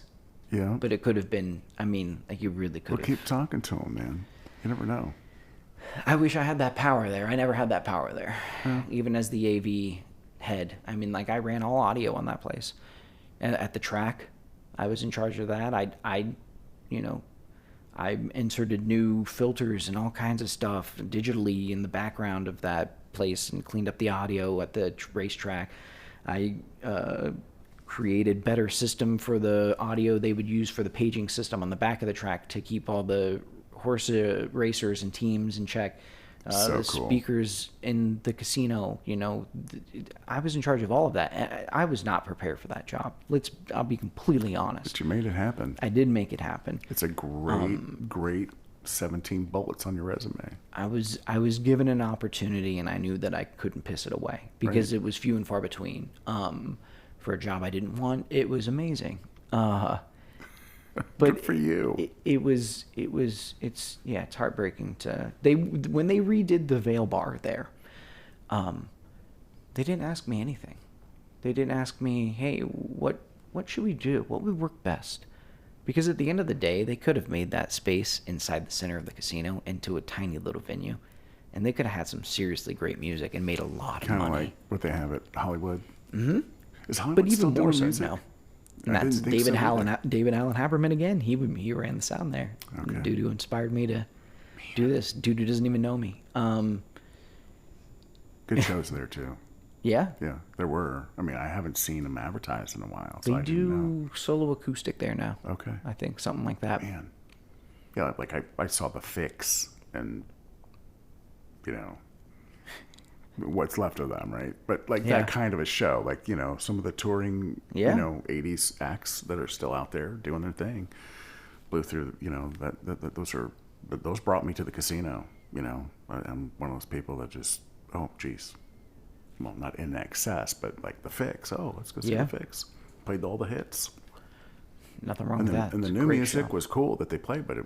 Speaker 1: Yeah.
Speaker 2: But it could have been, I mean, like you really could have.
Speaker 1: Well, keep talking to him, man. You never know.
Speaker 2: I wish I had that power there. I never had that power there. Yeah. Even as the AV head. I mean, like I ran all audio on that place. And at the track, I was in charge of that. I inserted new filters and all kinds of stuff digitally in the background of that place and cleaned up the audio at the racetrack. I created better system for the audio they would use for the paging system on the back of the track to keep all the horse racers and teams in check.
Speaker 1: So
Speaker 2: the
Speaker 1: cool.
Speaker 2: Speakers in the casino, you know, I was in charge of all of that. I was not prepared for that job. I'll be completely honest.
Speaker 1: But you made it happen.
Speaker 2: I did make it happen.
Speaker 1: It's a great 17 bullets on your resume.
Speaker 2: I was given an opportunity and I knew that I couldn't piss it away because It was few and far between. For a job I didn't want, it was amazing. But
Speaker 1: good for you.
Speaker 2: It's heartbreaking when they redid the Vale Bar there. They didn't ask me anything. They didn't ask me, "Hey, what should we do? What would work best?" Because at the end of the day, they could have made that space inside the center of the casino into a tiny little venue. And they could have had some seriously great music and made a lot of money.
Speaker 1: Kind of like what they have at Hollywood.
Speaker 2: Mm-hmm.
Speaker 1: Is Hollywood
Speaker 2: but even
Speaker 1: still
Speaker 2: more
Speaker 1: doing
Speaker 2: so
Speaker 1: music?
Speaker 2: now. And that's David Allen Haberman again. He ran the sound there.
Speaker 1: Okay.
Speaker 2: Dude who inspired me to do this. Dude who doesn't even know me.
Speaker 1: Good shows there, too.
Speaker 2: Yeah?
Speaker 1: Yeah, there were. I mean, I haven't seen them advertised in a while, so
Speaker 2: They
Speaker 1: I didn't know.
Speaker 2: do solo acoustic there now.
Speaker 1: Okay.
Speaker 2: I think something like that.
Speaker 1: Man. Yeah, like I saw The Fix and, you know, what's left of them, right? But like that kind of a show, like, you know, some of the touring, you know, 80s acts that are still out there doing their thing blew through, you know, those brought me to the casino, you know. I'm one of those people that just, oh, geez. Well, not in excess, but like The Fix. Oh, let's go see The Fix. Played all the hits.
Speaker 2: Nothing wrong with that.
Speaker 1: And the new music was cool that they played, but it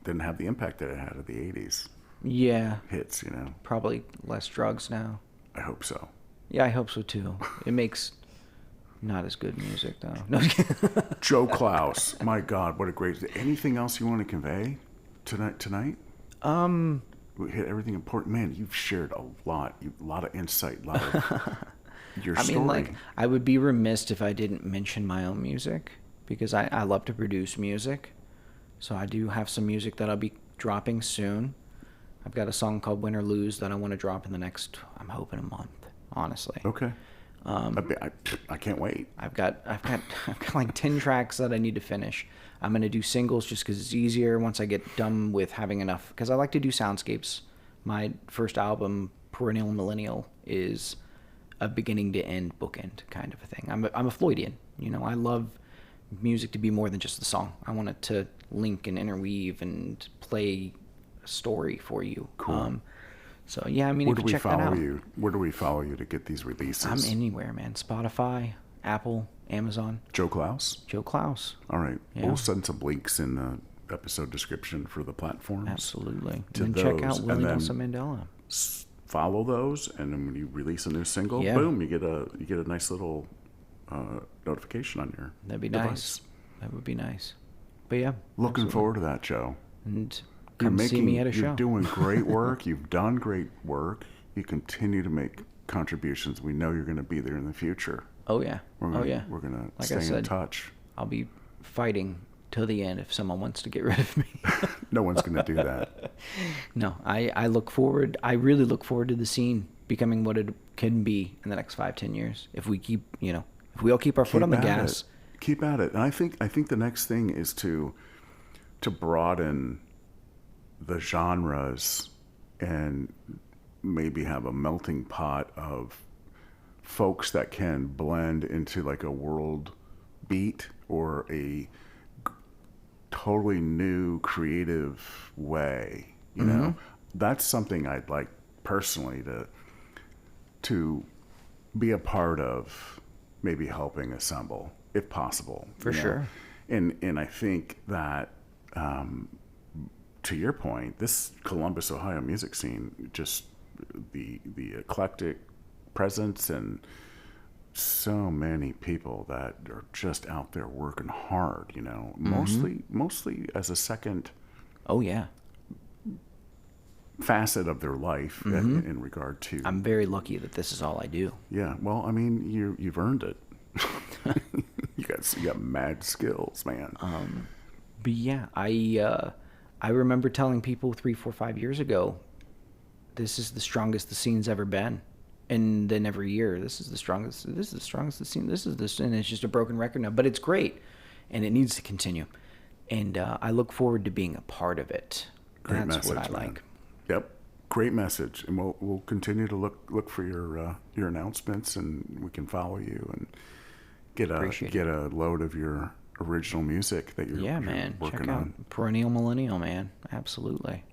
Speaker 1: didn't have the impact that it had of the 80s.
Speaker 2: Yeah.
Speaker 1: Hits, you know.
Speaker 2: Probably less drugs now.
Speaker 1: I hope so.
Speaker 2: Yeah, I hope so too. It makes not as good music though. No.
Speaker 1: Joe Clouse, my God, what a great! Anything else you want to convey tonight? We hit everything important. Man, you've shared a lot of insight, a lot of your story.
Speaker 2: I mean, like, I would be remiss if I didn't mention my own music because I love to produce music. So I do have some music that I'll be dropping soon. I've got a song called Win or Lose that I want to drop in the next, I'm hoping, a month, honestly.
Speaker 1: Okay. I can't wait.
Speaker 2: I've got like 10 tracks that I need to finish. I'm going to do singles just because it's easier once I get done with having enough. Because I like to do soundscapes. My first album, Perennial Millennial, is a beginning to end bookend kind of a thing. I'm a Floydian. You know, I love music to be more than just the song. I want it to link and interweave and play a story for you.
Speaker 1: Cool.
Speaker 2: So yeah, I mean, if you check that out.
Speaker 1: Where do we follow you to get these releases?
Speaker 2: I'm anywhere, man. Spotify, Apple, Amazon.
Speaker 1: Joe Clouse?
Speaker 2: Joe Clouse.
Speaker 1: All right.
Speaker 2: Yeah.
Speaker 1: We'll send some links in the episode description for the platforms.
Speaker 2: Absolutely.
Speaker 1: To
Speaker 2: And then check out
Speaker 1: those,
Speaker 2: Willie
Speaker 1: and then
Speaker 2: Nelson Mandela.
Speaker 1: Follow those, and then when you release a new single,
Speaker 2: Yeah.
Speaker 1: boom, you get a nice little notification on your
Speaker 2: That'd be
Speaker 1: device.
Speaker 2: nice. That would be nice. But yeah.
Speaker 1: Looking
Speaker 2: absolutely.
Speaker 1: forward to that, Joe.
Speaker 2: And come see me at a show.
Speaker 1: You're doing great work. You've done great work. You continue to make contributions. We know you're going to be there in the future.
Speaker 2: Oh yeah.
Speaker 1: We're gonna,
Speaker 2: Oh yeah.
Speaker 1: We're going to
Speaker 2: Like
Speaker 1: stay
Speaker 2: I said,
Speaker 1: in touch.
Speaker 2: I'll be fighting till the end if someone wants to get rid of me.
Speaker 1: No one's going to do that.
Speaker 2: No, I really look forward to the scene becoming what it can be in the next 5-10 years. If we keep, if we all keep our foot on the gas.
Speaker 1: Keep at it. And I think the next thing is to broaden the genres and maybe have a melting pot of folks that can blend into like a world beat or a totally new creative way. You know, that's something I'd like personally to be a part of, maybe helping assemble if possible.
Speaker 2: For sure.
Speaker 1: And I think that to your point, this Columbus, Ohio music scene, just the eclectic presence and so many people that are just out there working hard, mostly as a second
Speaker 2: Oh yeah.
Speaker 1: facet of their life in regard to.
Speaker 2: I'm very lucky that this is all I do.
Speaker 1: Yeah, well, I mean, you've earned it. you got mad skills, man.
Speaker 2: But yeah, I remember telling people 3, 4, 5 years ago, this is the strongest the scene's ever been. And then every year, this is the strongest the scene, and it's just a broken record now. But it's great, and it needs to continue. And I look forward to being a part of it.
Speaker 1: Great
Speaker 2: That's
Speaker 1: message,
Speaker 2: what I
Speaker 1: man.
Speaker 2: like.
Speaker 1: Yep, great message, and we'll continue to look for your announcements, and we can follow you and get a load of your original music that you're
Speaker 2: Man.
Speaker 1: working
Speaker 2: Check out
Speaker 1: on.
Speaker 2: Perennial Millennial, man. Absolutely.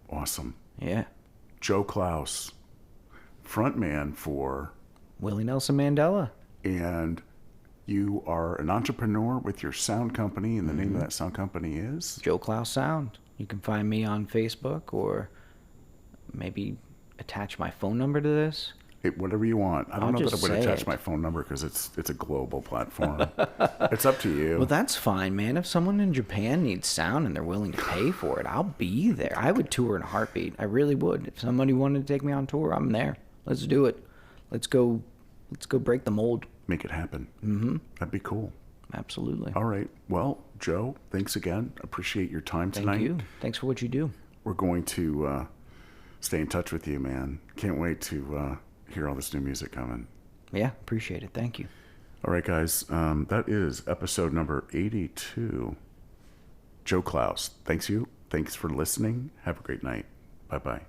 Speaker 1: Awesome.
Speaker 2: Yeah.
Speaker 1: Joe Clouse, frontman for,
Speaker 2: Willie Nelson Mandela.
Speaker 1: and you are an entrepreneur with your sound company, and the name of that sound company is?
Speaker 2: Clouse Sound. You can find me on Facebook, or maybe attach my phone number to this.
Speaker 1: Whatever you want. I don't
Speaker 2: I'll
Speaker 1: know that I
Speaker 2: just
Speaker 1: would
Speaker 2: say
Speaker 1: attach
Speaker 2: it.
Speaker 1: my phone number because it's a global platform. It's up to you.
Speaker 2: Well, that's fine, man. If someone in Japan needs sound and they're willing to pay for it, I'll be there. I would tour in a heartbeat. I really would. If somebody wanted to take me on tour, I'm there. Let's do it. Let's go break the mold.
Speaker 1: Make it happen. Mm-hmm. That'd be cool.
Speaker 2: Absolutely.
Speaker 1: All right. Well, Joe, thanks again. Appreciate your time tonight.
Speaker 2: Thank you. Thanks for what you do.
Speaker 1: We're going to stay in touch with you, man. Can't wait to hear all this new music coming.
Speaker 2: Yeah, appreciate it. Thank you.
Speaker 1: All right, guys. That is episode number 82. Joe Clouse. Thanks for listening. Have a great night. Bye-bye.